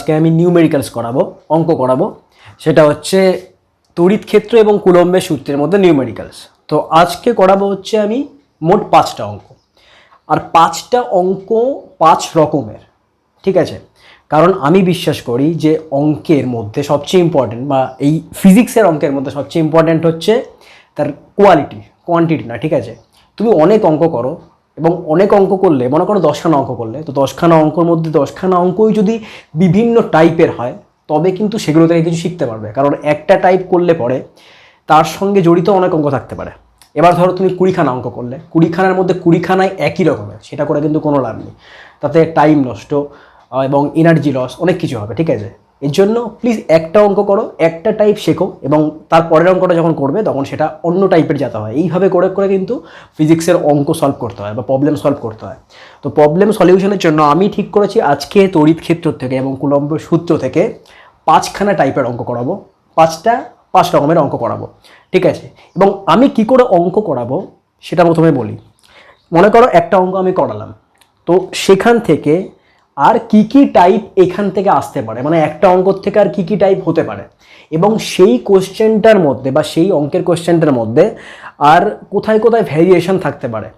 আজকে আমি নিউমেরিক্যালস করাবো, অঙ্ক করাবো। সেটা হচ্ছে তড়িৎ ক্ষেত্র এবং কুলম্বের সূত্রের মধ্যে নিউমেরিক্যালস। তো আজকে করাবো হচ্ছে আমি মোট 5টা অঙ্ক, আর 5টা অঙ্ক 5 রকমের, ঠিক আছে? কারণ আমি বিশ্বাস করি যে অঙ্কের মধ্যে সবচেয়ে ইম্পর্টেন্ট, বা এই ফিজিক্সের অঙ্কের মধ্যে সবচেয়ে ইম্পর্টেন্ট হচ্ছে তার কোয়ালিটি, কোয়ান্টিটি না, ঠিক আছে? তুমি অনেক অঙ্ক করো এবং অনেক অঙ্ক করলে, মনে করো 10খানা অঙ্ক করলে, তো 10খানা অঙ্কর মধ্যে 10খানা অঙ্কই যদি বিভিন্ন টাইপের হয় তবে কিন্তু সেগুলো থেকে কিছু শিখতে পারবে। কারণ একটা টাইপ করলে পরে তার সঙ্গে জড়িত অনেক অঙ্ক থাকতে পারে। এবার ধরো তুমি 20খানা অঙ্ক করলে, 20খানার মধ্যে 20খানায় একই রকমের, সেটা করে কিন্তু কোনো লাভ নেই, তাতে টাইম নষ্ট এবং এনার্জি লস অনেক কিছু হবে, ঠিক আছে? এর জন্য প্লিজ একটা অঙ্ক করো, একটা টাইপ শেখো, এবং তার পরের অঙ্কটা যখন করবে তখন সেটা অন্য টাইপের যেতে হয়। এইভাবে করে করে কিন্তু ফিজিক্সের অঙ্ক সলভ করতে হয় বা প্রবলেম সলভ করতে হয়। তো প্রবলেম সলিউশনের জন্য আমি ঠিক করেছি আজকে তড়িৎ ক্ষেত্র থেকে এবং কুলম্বের সূত্র থেকে 5খানা টাইপের অঙ্ক করাবো, 5 রকমের অঙ্ক করাবো, ঠিক আছে? এবং আমি কি করে অঙ্ক করাবো সেটা প্রথমে বলি। মনে করো একটা অঙ্ক আমি করালাম, তো সেখান থেকে আর কি কি টাইপ এখান থেকে আসতে পারে, মানে একটা অঙ্ক থেকে আর কি কি টাইপ হতে পারে, এবং সেই কোশ্চেনটার মধ্যে বা সেই অঙ্কের কোশ্চেনটার মধ্যে আর কোথায় কোথায় ভ্যারিয়েশন থাকতে পারে,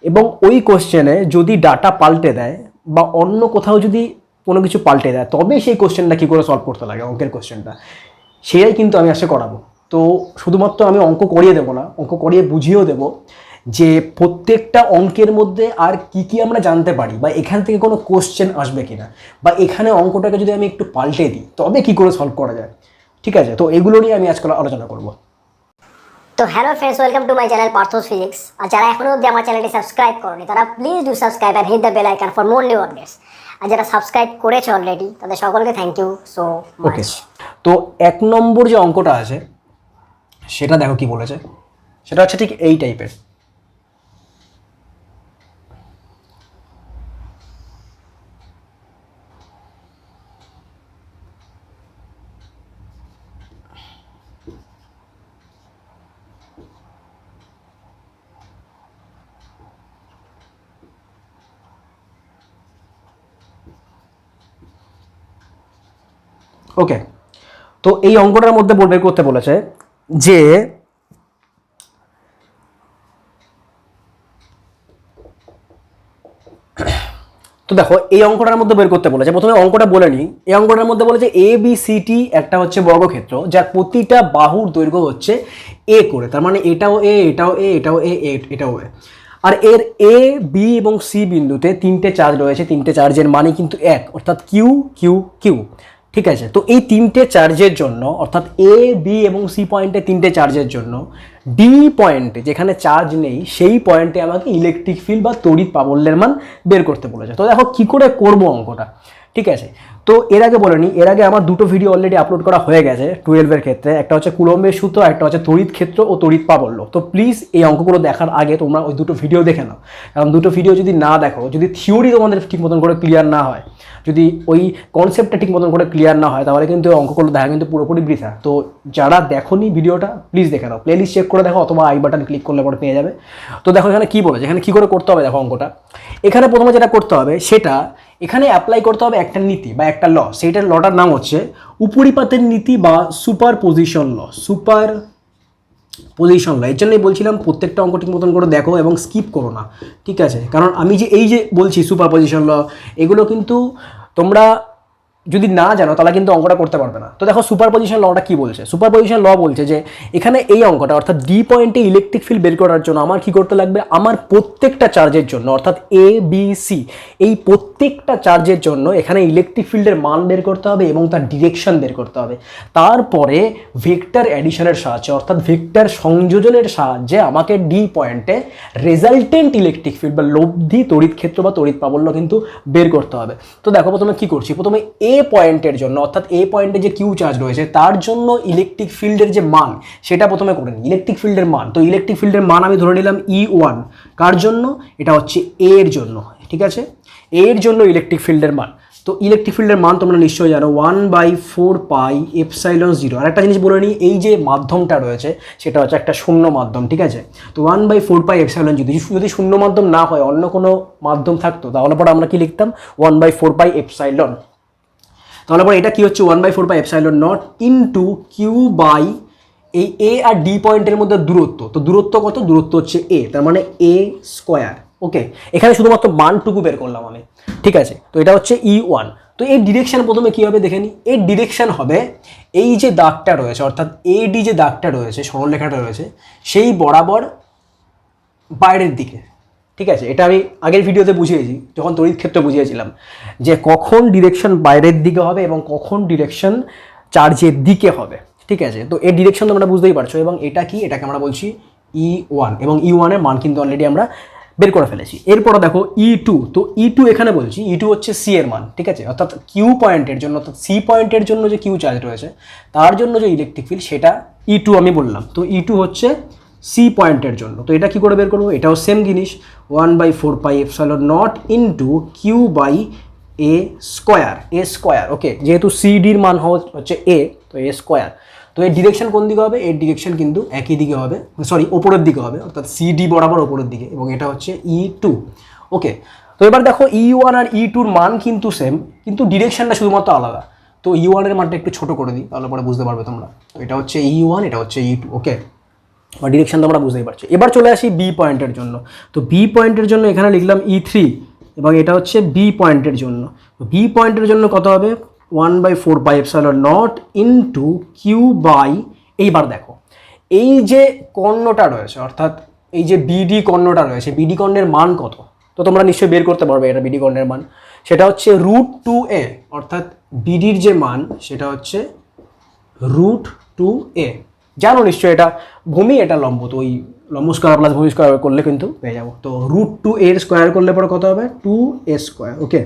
এবং ওই কোশ্চেনে যদি ডাটা পাল্টে দেয় বা অন্য কোথাও যদি কোনো কিছু পাল্টে দেয় তবে সেই কোশ্চেনটা কী করে সলভ করতে লাগে, অঙ্কের কোশ্চেনটা, সেটাই কিন্তু আমি আজকে করাবো। তো শুধুমাত্র আমি অঙ্ক করিয়ে দেবো না, অঙ্ক করিয়ে বুঝিয়েও দেবো যে প্রত্যেকটা অঙ্কের মধ্যে আর কি কি আমরা জানতে পারি, বা এখান থেকে কোনো কোশ্চেন আসবে কিনা, বা এখানে অঙ্কটাকে যদি আমি একটু পাল্টে দিই তবে কি করে সলভ করা যায়, ঠিক আছে? তো এগুলো নিয়ে আমি আজকাল আলোচনা করব। তো hello friends, welcome to my channel Parth's physics. আর যারা এখনো অবধি আমার চ্যানেলটি সাবস্ক্রাইব করনি তারা please do subscribe and hit the bell icon for more new updates. আর যারা সাবস্ক্রাইব করেছে অলরেডি তাদের সকলকে thank you so okay, much. তো 1 নম্বর যে অঙ্কটা আছে সেটা দেখো কি বলেছে। সেটা হচ্ছে ঠিক এই টাইপের। ওকে, তো এই অঙ্কটার মধ্যে বের করতে বলেছে যে তো দেখো এই অঙ্কটার মধ্যে বের করতে বলেছে, প্রথমে অঙ্কটা বলে নিই। এই অঙ্কটার মধ্যে বলেছে ABCD একটা হচ্ছে বর্গক্ষেত্র যার প্রতিটা বাহুর দৈর্ঘ্য হচ্ছে A করে, তার মানে এটাও A, এটাও A, এটাও A, এটাও A। আর এর A, B এবং C বিন্দুতে 3টে চার্জ রয়েছে, 3টে চার্জের মানে কিন্তু 1, অর্থাৎ Q Q Q, ঠিক আছে? তো এই 3টে চার্জের জন্য, অর্থাৎ A, B এবং C পয়েন্টে 3টে চার্জের জন্য D পয়েন্টে যেখানে চার্জ নেই সেই পয়েন্টে আমাকে ইলেকট্রিক ফিল্ড বা তড়িৎ প্রাবল্যের মান বের করতে বলেছে। তো দেখো কি করে করব অঙ্কটা, ঠিক আছে? তো এর আগে বলে নিই, এর আগে আমার দুটো ভিডিও অলরেডি আপলোড করা হয়ে গেছে 12-এর ক্ষেত্রে। একটা হচ্ছে কুলম্বের সূত্র, একটা হচ্ছে তড়িৎ ক্ষেত্র ও তড়িৎ প্রাবল্য। তো প্লিজ এই অঙ্কগুলো দেখার আগে তোমরা ওই দুটো ভিডিও দেখে নাও, কারণ দুটো ভিডিও যদি না দেখো, যদি থিওরি তোমাদের ঠিক মতন করে ক্লিয়ার না হয়, যদি ওই কনসেপ্টটা ঠিক মতন করে ক্লিয়ার না হয়, তাহলে কিন্তু অঙ্কগুলো দেখা কিন্তু পুরোপুরি বৃথা। তো যারা দেখোনি ভিডিওটা প্লিজ দেখে নাও, প্লেলিস্ট চেক করে দেখো, অথবা আই বাটন ক্লিক করলে পরে পেয়ে যাবে। তো দেখো এখানে কি বলেছে, এখানে কি করে করতে হবে দেখো অঙ্কটা। এখানে প্রথমে যেটা করতে হবে সেটা এখানে অ্যাপ্লাই করতে হবে একটা নীতি বা একটা ল। সেইটার লটার নাম হচ্ছে উপরিপাতের নীতি বা সুপার পজিশন ল। সুপার পজিশন ল, এর জন্যই বলছিলাম প্রত্যেকটা অঙ্ক ঠিক মতন করে দেখো এবং স্কিপ করো না, ঠিক আছে? কারণ আমি যে এই যে বলছি সুপার পজিশন ল, এগুলো কিন্তু তোমরা যদি না জানো তাহলে কিন্তু অঙ্কটা করতে পারবে না। তো দেখো সুপার পজিশন লটা কি বলছে। সুপার পজিশন ল বলছে যে এখানে এই অঙ্কটা, অর্থাৎ ডি পয়েন্টে ইলেকট্রিক ফিল্ড বের করার জন্য আমার কি করতে লাগবে, আমার প্রত্যেকটা চার্জের জন্য, অর্থাৎ ABC, এই প্রত্যেকটা চার্জের জন্য এখানে ইলেকট্রিক ফিল্ডের মান বের করতে হবে এবং তার ডিরেকশন বের করতে হবে। তারপরে ভেক্টর অ্যাডিশনের সাহায্যে, অর্থাৎ ভেক্টর সংযোজনের সাহায্যে আমাকে ডি পয়েন্টে রেজাল্টেন্ট ইলেকট্রিক ফিল্ড বা লব্ধি তড়িৎ ক্ষেত্র বা তড়িৎ প্রাবল্য কিন্তু বের করতে হবে। তো দেখো প্রথমে কি করছি, প্রথমে A পয়েন্টের জন্য, অর্থাৎ A পয়েন্টে যে কিউ চার্জ রয়েছে তার জন্য ইলেকট্রিক ফিল্ডের যে মান সেটা প্রথমে করে নিই। ইলেকট্রিক ফিল্ডের মান, তো ইলেকট্রিক ফিল্ডের মান আমি ধরে নিলাম E1, কার জন্য, এটা হচ্ছে A এর জন্য, ঠিক আছে? A এর জন্য ইলেকট্রিক ফিল্ডের মান। তো ইলেকট্রিক ফিল্ডের মান তোমরা নিশ্চয়ই জানো 1/4πε0। আর একটা জিনিস বলে নিই, এই যে মাধ্যমটা রয়েছে সেটা হচ্ছে একটা শূন্য মাধ্যম, ঠিক আছে? তো 1/4πε0 যদি শূন্য মাধ্যম না হয়, অন্য কোনো মাধ্যম থাকতো, তাহলে পরে আমরা কি লিখতাম 1/4πε। তাহলে পরে এটা কি হচ্ছে 1/4πε0 ইন্টু কিউ বাই এই এ আর ডি পয়েন্টের মধ্যে দূরত্ব, তো দূরত্ব কত, দূরত্ব হচ্ছে এ, তার মানে এ স্কোয়ার। ওকে, এখানে শুধুমাত্র মানটুকু বের করলাম আমি, ঠিক আছে। তো এটা হচ্ছে E1। তো এর ডিরেকশন প্রথমে কী হবে দেখে নিই। এর ডিরেকশন হবে এই যে দাগটা রয়েছে, অর্থাৎ এডি যে দাগটা রয়েছে, সরলরেখাটা রয়েছে, সেই বরাবর বাইরের দিকে, ঠিক আছে। এটা আমি আগের ভিডিওতে বুঝিয়েছি, যখন তড়িৎ ক্ষেত্র বুঝিয়েছিলাম, যে কখন ডিরেকশন বাইরের দিকে হবে এবং কখন ডিরেকশন চার্জের দিকে হবে, ঠিক আছে। তো এর ডিরেকশন তোমরা বুঝতেই পারছো। এবং এটা কি, এটাকে আমরা বলছি E1, এবং E1 এর মান কিন্তু অলরেডি আমরা বের করে ফেলেছি। এরপরে দেখো E2। তো E2 এখানে বলছি, E2 হচ্ছে সি এর মান, ঠিক আছে। অর্থাৎ কিউ পয়েন্টের জন্য, অর্থাৎ সি পয়েন্টের জন্য যে কিউ চার্জ রয়েছে তার জন্য যে ইলেকট্রিক ফিল্ড, সেটা E2 আমি বললাম। তো E2 হচ্ছে সি পয়েন্টের জন্য। তো এটা কি করে বের করবো, এটাও সেম জিনিস, 1/4πε0 into q by a square. Okay, যেহেতু সিডির মান হচ্ছে এ, তো এ স্কোয়ার। তো এর ডিরেকশন কোন দিকে হবে, এর ডিরেকশন কিন্তু একই দিকে হবে, সরি ওপরের দিকে হবে, অর্থাৎ সিডি বরাবর ওপরের দিকে, এবং এটা হচ্ছে E2। ওকে, তো এবার দেখো E1 আর E2-র মান কিন্তু সেম, কিন্তু ডিরেকশনটা শুধুমাত্র আলাদা। তো E1 এর মানটা একটু ছোট করে দিই, তাহলে পরে বুঝতে পারবে তোমরা। তো এটা হচ্ছে E1, এটা হচ্ছে E2। ওকে, বা ডিরেকশন তোমরা বুঝতেই পারছো। এবার চলে আসি বি পয়েন্টের জন্য। তো বি পয়েন্টের জন্য এখানে লিখলাম E3, এবং এটা হচ্ছে বি পয়েন্টের জন্য। তো বি পয়েন্টের জন্য কত হবে, 1/4πε0 ইন্টু কিউ বাই, এইবার দেখো এই যে কর্ণটা রয়েছে, অর্থাৎ এই যে বিডি কর্ণটা রয়েছে, বিডি কর্ণের মান কত, তো তোমরা নিশ্চয়ই বের করতে পারবে এটা বিডি কর্ণের মান। সেটা হচ্ছে √2a, অর্থাৎ বিডির যে মান সেটা হচ্ছে √2a। জানো নিশ্চয়ই এটা ভূমি, এটা লম্ব, তো ওই লম্ব স্কোয়ার প্লাস ভূমি স্কোয়ার করলে কিন্তু পেয়ে যাবো। তো √2a স্কোয়ার করলে পরে কত হবে, 2a স্কোয়ার। ওকে,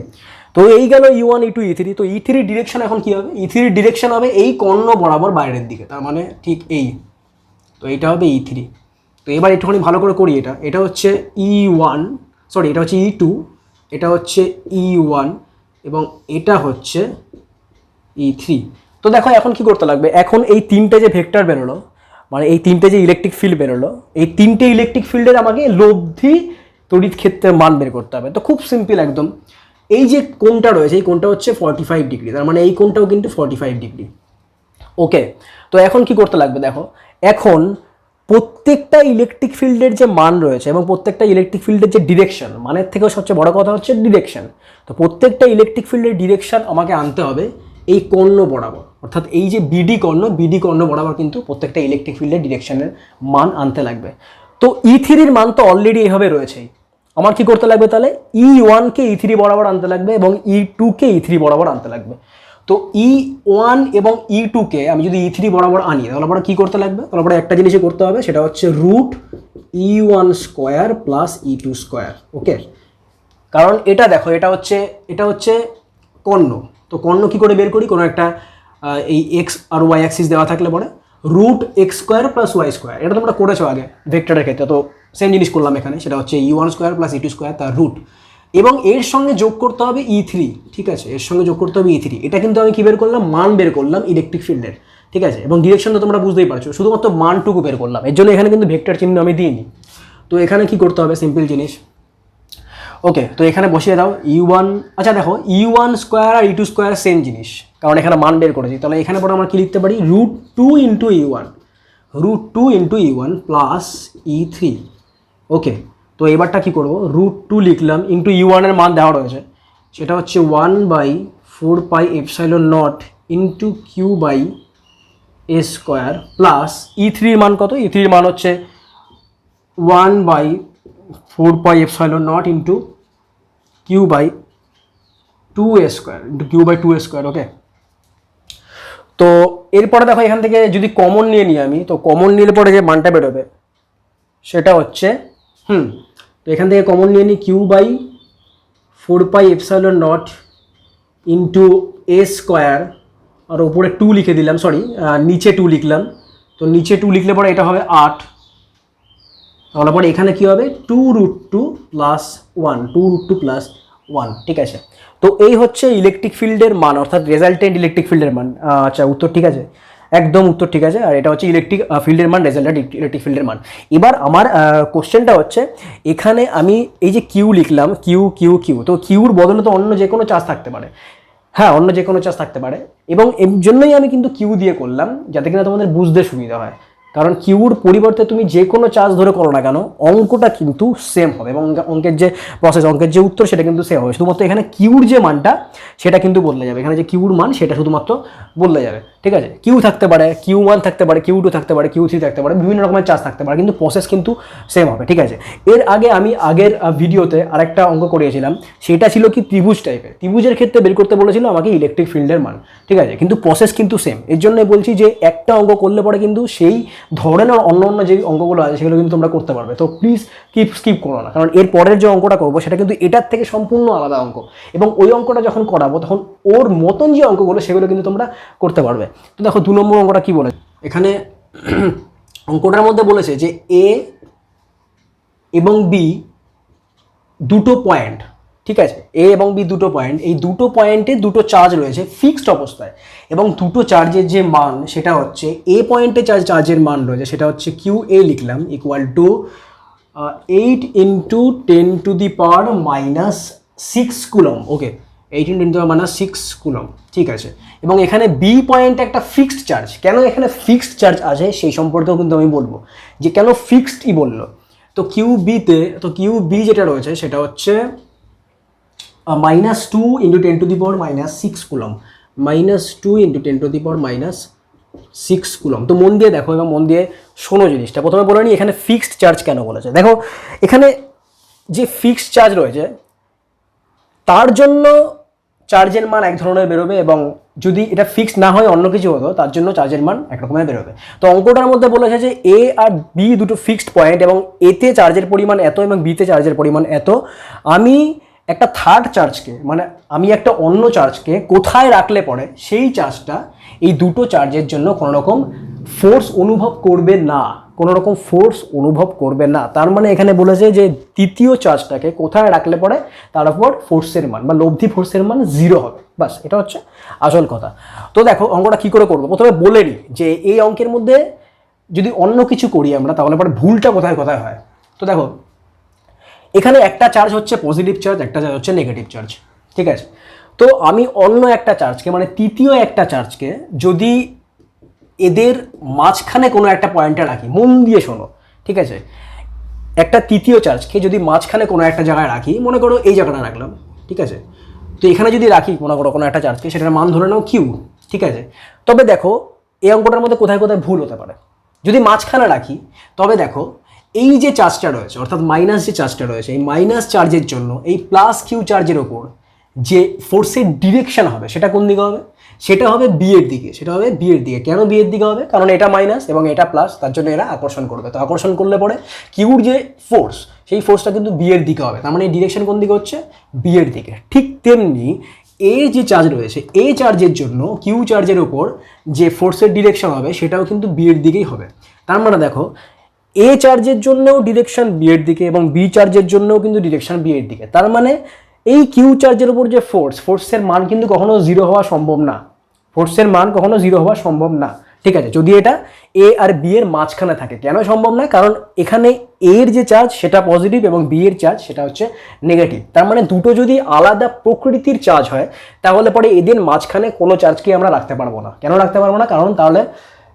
তো এই গেল E1, E2, E3। তো E3 ডিরেকশন এখন কি হবে, E3 ডিরেকশন হবে এই কর্ণ বরাবর বাইরের দিকে, তার মানে ঠিক এই। তো এইটা হবে E3। তো এবার একটুখানি ভালো করে করি, এটা হচ্ছে E1, সরি এটা হচ্ছে E2, এটা হচ্ছে E1, এবং এটা হচ্ছে E3। তো দেখো এখন কি করতে লাগবে, এখন এই তিনটে যে ভেক্টর বেরোলো, মানে এই তিনটে যে ইলেকট্রিক ফিল্ড বেরোলো, এই তিনটে ইলেকট্রিক ফিল্ডের আমাকে লব্ধি তড়িৎ ক্ষেত্রের মান বের করতে হবে। তো খুব সিম্পল একদম, এই যে কোণটা রয়েছে, এই কোণটা হচ্ছে 45 ডিগ্রি, তার মানে এই কোণটাও কিন্তু 45 ডিগ্রি। ওকে, তো এখন কি করতে লাগবে দেখো, এখন প্রত্যেকটা ইলেকট্রিক ফিল্ডের যে মান রয়েছে এবং প্রত্যেকটা ইলেকট্রিক ফিল্ডের যে ডিরেকশন, মানের থেকেও সবচেয়ে বড় কথা হচ্ছে ডিরেকশন। তো প্রত্যেকটা ইলেকট্রিক ফিল্ডের ডিরেকশন আমাকে আনতে হবে এই কর্ণ বরাবর, অর্থাৎ এই যে বিডি কর্ণ বরাবর কিন্তু প্রত্যেকটা ইলেকট্রিক ফিল্ডের ডিরেকশনের মান আনতে লাগবে। তো E3-র মান তো অলরেডি এইভাবে রয়েছেই, আমার কি করতে লাগবে তাহলে, E1-কে E3 বরাবর আনতে লাগবে এবং E2-কে E3 বরাবর আনতে লাগবে। তো E1 এবং E2-কে আমি যদি E3 বরাবর আনি, তাহলে পরে কী করতে লাগবে, তাহলে পরে একটা জিনিসই করতে হবে, সেটা হচ্ছে √E1 square plus E2 square. ওকে, কারণ এটা দেখো, এটা হচ্ছে কর্ণ। তো কর্ণ কী করে বের করি, কোনো একটা এই এক্স আর ওয়াই অ্যাক্সিস দেওয়া থাকলে পরে √x square plus y square, এটা তোমরা করেছো আগে ভেক্টরের ক্ষেত্রে, তো সেম জিনিস করলাম এখানে, সেটা হচ্ছে E1 square plus E2 square তার রুট, এবং এর সঙ্গে যোগ করতে হবে E3, ঠিক আছে, এর সঙ্গে যোগ করতে হবে E3। এটা কিন্তু আমি কী বের করলাম, মান বের করলাম ইলেকট্রিক ফিল্ডের, ঠিক আছে, এবং ডিরেকশন তো তোমরা বুঝতেই পারছো, শুধুমাত্র মানটুকু বের করলাম, এর জন্য এখানে কিন্তু ভেক্টর চিহ্ন আমি দিইনি। তো এখানে কি করতে হবে, সিম্পল জিনিস। ওকে, তো এখানে বসিয়ে দাও E1, আচ্ছা দেখো E1 স্কোয়ার আর E2 স্কোয়ার সেম জিনিস, কারণ এখানে মান বের করেছি। তাহলে এখানে পরে আমরা কি লিখতে পারি, √2 ইন্টু E1 প্লাস E3। ওকে, তো এবারটা কি করবো, √2 লিখলাম ইন্টু E1 এর মান দেওয়া রয়েছে, সেটা হচ্ছে 1/4πε0 into q by a square plus E3-র মান কত, E3-র মান হচ্ছে 1/4πε0 into q by 2a square into q by 2a square. Okay, তো এরপরে দেখো এখান থেকে যদি কমন নিয়ে নিই আমি, তো কমন নিলে পরে যে মানটা বেরোবে সেটা হচ্ছে তো এখান থেকে কমন নিয়ে নিই q by 4πε0 into a square, আর ওপরে 2 লিখে দিলাম, সরি নিচে 2 লিখলাম, তো নিচে 2 লিখলে পরে এটা হবে 8, তাহলে পরে এখানে কী হবে 2√2 প্লাস 1, ঠিক আছে। তো এই হচ্ছে ইলেকট্রিক ফিল্ডের মান, অর্থাৎ রেজাল্টেন্ট ইলেকট্রিক ফিল্ডের মান। আচ্ছা, উত্তর ঠিক আছে, একদম উত্তর ঠিক আছে। আর এটা হচ্ছে ইলেকট্রিক ফিল্ডের মান, রেজাল্টেন্ট ইলেকট্রিক ফিল্ডের মান। এবার আমার কোশ্চেনটা হচ্ছে, এখানে আমি এই যে কিউ লিখলাম, কিউ, তো কিউর বদলে তো অন্য যে কোনো চার্জ থাকতে পারে, হ্যাঁ, অন্য যে কোনো চার্জ থাকতে পারে, এবং এর জন্যই আমি কিন্তু কিউ দিয়ে করলাম, যাতে কিনা তোমাদের বুঝতে সুবিধা হয়। কারণ কিউর পরিবর্তে তুমি যে কোনো চার্জ ধরে করো না কেন, অঙ্কটা কিন্তু সেম হবে, এবং অঙ্কের যে প্রসেস, অঙ্কের যে উত্তর সেটা কিন্তু সেম হবে। শুধুমাত্র এখানে কিউর যে মানটা সেটা কিন্তু বদলে যাবে, এখানে যে কিউর মান সেটা শুধুমাত্র বদলে যাবে, ঠিক আছে? কিউ থাকতে পারে, Q1 থাকতে পারে, Q2 থাকতে পারে, Q3 থাকতে পারে, বিভিন্ন রকমের চার্জ থাকতে পারে, কিন্তু প্রসেস কিন্তু সেম হবে, ঠিক আছে? এর আগে আমি আগের ভিডিওতে আরেকটা অঙ্ক করিয়েছিলাম, সেটা ছিল কি ত্রিভুজ টাইপের। ত্রিভুজের ক্ষেত্রে বের করতে বলেছিল আমাকে ইলেকট্রিক ফিল্ডের মান, ঠিক আছে? কিন্তু প্রসেস কিন্তু সেম। এর জন্য বলছি যে একটা অঙ্ক করলে পরে কিন্তু সেই ধরনের অন্য অন্য যে অঙ্কগুলো আছে সেগুলো কিন্তু তোমরা করতে পারবে। তো প্লিজ স্কিপ করো না, কারণ এর পরের যে অঙ্কটা করবো সেটা কিন্তু এটার থেকে সম্পূর্ণ আলাদা অঙ্ক, এবং ওই অঙ্কটা যখন করাবো তখন ওর মতন যে অঙ্কগুলো সেগুলো কিন্তু তোমরা করতে পারবে। তো দেখো 2 নম্বর অঙ্কটা কি বলে, এখানে অঙ্কটার মধ্যে বলেছে যে এ এবং বি দুটো পয়েন্ট, ঠিক আছে? এ এবং বি দুটো পয়েন্ট, এই দুটো পয়েন্টে দুটো চার্জ রয়েছে ফিক্সড অবস্থায়, এবং দুটো চার্জের যে মান সেটা হচ্ছে এ পয়েন্টে চার্জের মান রয়েছে সেটা হচ্ছে কিউ এ লিখলাম equal to 8 × 10⁻⁻6 coulomb. Okay, 8 × 10⁻6 coulomb, ঠিক আছে? এবং এখানে বি পয়েন্টে একটা ফিক্সড চার্জ, কেন এখানে ফিক্সড চার্জ আছে সেই সম্পর্কেও কিন্তু আমি বলবো যে কেন ফিক্সডই বললো। তো কিউ বি যেটা রয়েছে সেটা হচ্ছে -2 × 10⁻6 কুলম, -2 × 10⁻6 কুলম। তো মন দিয়ে দেখো এবং মন দিয়ে শোনো জিনিসটা। প্রথমে বলে নিই এখানে ফিক্সড চার্জ কেন বলেছে। দেখো এখানে যে ফিক্সড চার্জ রয়েছে তার জন্য চার্জের মান এক ধরনের বেরোবে, এবং যদি এটা ফিক্সড না হয় অন্য কিছু হতো তার জন্য চার্জের মান এক রকমের বেরোবে। তো অঙ্কটার মধ্যে বলেছে যে এ আর বি দুটো ফিক্সড পয়েন্ট, এবং এতে চার্জের পরিমাণ এত এবং বিতে চার্জের পরিমাণ এত। আমি একটা থার্ড চার্জকে, মানে আমি একটা অন্য চার্জকে কোথায় রাখলে পরে সেই চার্জটা এই দুটো চার্জের জন্য কোনো রকম ফোর্স অনুভব করবে না, কোনো রকম ফোর্স অনুভব করবে না। তার মানে এখানে বলেছে যে তৃতীয় চার্জটাকে কোথায় রাখলে পরে তার উপর ফোর্সের মান বা লব্ধি ফোর্সের মান 0 হবে, বাস এটা হচ্ছে আসল কথা। তো দেখো অঙ্কটা কি করে করবো, প্রথমে বলে নিই যে এই অঙ্কের মধ্যে যদি অন্য কিছু করি আমরা তাহলে পরে ভুলটা কোথায় কোথায় হয়। তো দেখো এখানে একটা চার্জ হচ্ছে পজিটিভ চার্জ, একটা চার্জ হচ্ছে নেগেটিভ চার্জ, ঠিক আছে? তো আমি অন্য একটা চার্জকে, মানে তৃতীয় একটা চার্জকে যদি এদের মাঝখানে কোনো একটা পয়েন্টে রাখি, মন দিয়ে শোনো, ঠিক আছে? একটা তৃতীয় চার্জকে যদি মাঝখানে কোনো একটা জায়গায় রাখি, মনে করো এই জায়গাটা রাখলাম, ঠিক আছে? তো এখানে যদি রাখি মনে করো কোনো একটা চার্জকে, সেটার মান ধরে নাও কিউ, ঠিক আছে? তবে দেখো এই অঙ্কটার মধ্যে কোথায় কোথায় ভুল হতে পারে। যদি মাঝখানে রাখি তবে দেখো এই যে চার্জটা রয়েছে, অর্থাৎ মাইনাস যে চার্জটা রয়েছে, এই মাইনাস চার্জের জন্য এই প্লাস কিউ চার্জের ওপর যে ফোর্সের ডিরেকশন হবে সেটা কোন দিকে হবে? সেটা হবে বি এর দিকে, সেটা হবে বি এর দিকে। কেন বি এর দিকে হবে? কারণ এটা মাইনাস এবং এটা প্লাস, তার জন্য এরা আকর্ষণ করবে। তো আকর্ষণ করলে পরে কিউর যে ফোর্স, সেই ফোর্সটা কিন্তু বি এর দিকে হবে, তার মানে এই ডিরেকশন কোন দিকে হচ্ছে? বি এর দিকে। ঠিক তেমনি এ যে চার্জ রয়েছে, এ চার্জের জন্য কিউ চার্জের ওপর যে ফোর্সের ডিরেকশন হবে সেটাও কিন্তু বি এর দিকেই হবে। তার মানে দেখো এ চার্জের জন্যও ডিরেকশন বি এর দিকে এবং বি চার্জের জন্যও কিন্তু ডিরেকশন বি এর দিকে। তার মানে এই কিউ চার্জের উপর যে ফোর্সের মান কিন্তু কখনো 0 হওয়া সম্ভব না, ফোর্সের মান কখনো 0 হওয়া সম্ভব না, ঠিক আছে? যদি এটা এ আর বি এর মাঝখানে থাকে। কেন সম্ভব না? কারণ এখানে এর যে চার্জ সেটা পজিটিভ এবং বি এর চার্জ সেটা হচ্ছে নেগেটিভ। তার মানে দুটো যদি আলাদা প্রকৃতির চার্জ হয় তাহলে পরে এদের মাঝখানে কোনো চার্জকে আমরা রাখতে পারবো না। কেন রাখতে পারবো না? কারণ তাহলে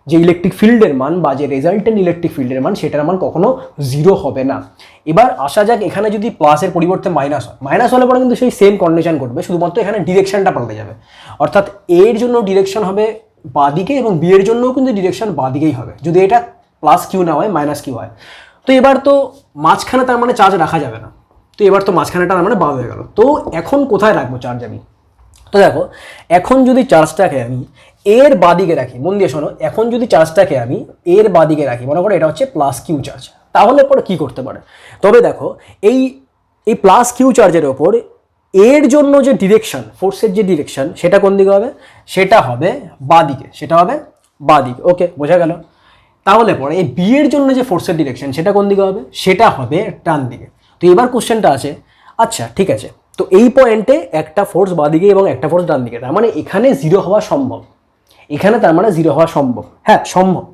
যে ইলেকট্রিক ফিল্ডের মান বা যে রেজাল্টেন্ট ইলেকট্রিক ফিল্ডের মান সেটার মান কখনো 0 হবে না। এবার আসা যাক, এখানে যদি প্লাসের পরিবর্তে মাইনাস হয়, মাইনাস হলে পরে কিন্তু সেই সেম কন্ডিশন ঘটবে, শুধুমাত্র এখানে ডিরেকশনটা পাল্টে যাবে। অর্থাৎ এর জন্য ডিরেকশন হবে বাঁদিকে এবং বি এর জন্যও কিন্তু ডিরেকশন বাঁদিকেই হবে, যদি এটা প্লাস কিউ না হয়, মাইনাস কিউ হয়। তো এবার তো মাঝখানে তার মানে চার্জ রাখা যাবে না, তো এবার তো মাঝখানেটা তার মানে বাদ হয়ে গেল। তো এখন কোথায় রাখবো চার্জ আমি? তো দেখো এখন যদি চার্জটাকে আমি এর বাদিকে রাখি, মন দিয়ে শোনো, এখন যদি চার্জটাকে আমি এর বাদিকে রাখি, মনে করো এটা হচ্ছে প্লাস কিউ চার্জ, তাহলে পরে কি করতে পারে? তবে দেখো এই প্লাস কিউ চার্জের ওপর এর জন্য যে ডিরেকশন, ফোর্সের যে ডিরেকশন সেটা কোন দিকে হবে? সেটা হবে বাদিকে, সেটা হবে বাদিকে। ওকে, বোঝা গেল? তাহলে পরে এই বি এর জন্য যে ফোর্সের ডিরেকশন সেটা কোন দিকে হবে? সেটা হবে ডান দিকে। তো এবার কোশ্চেনটা আছে, আচ্ছা ঠিক আছে, তো এই পয়েন্টে একটা ফোর্স বাঁদিকে এবং একটা ফোর্স ডান দিকে, তার মানে এখানে 0 হওয়া সম্ভব, এখানে তার মানে 0 হওয়া সম্ভব, হ্যাঁ সম্ভব।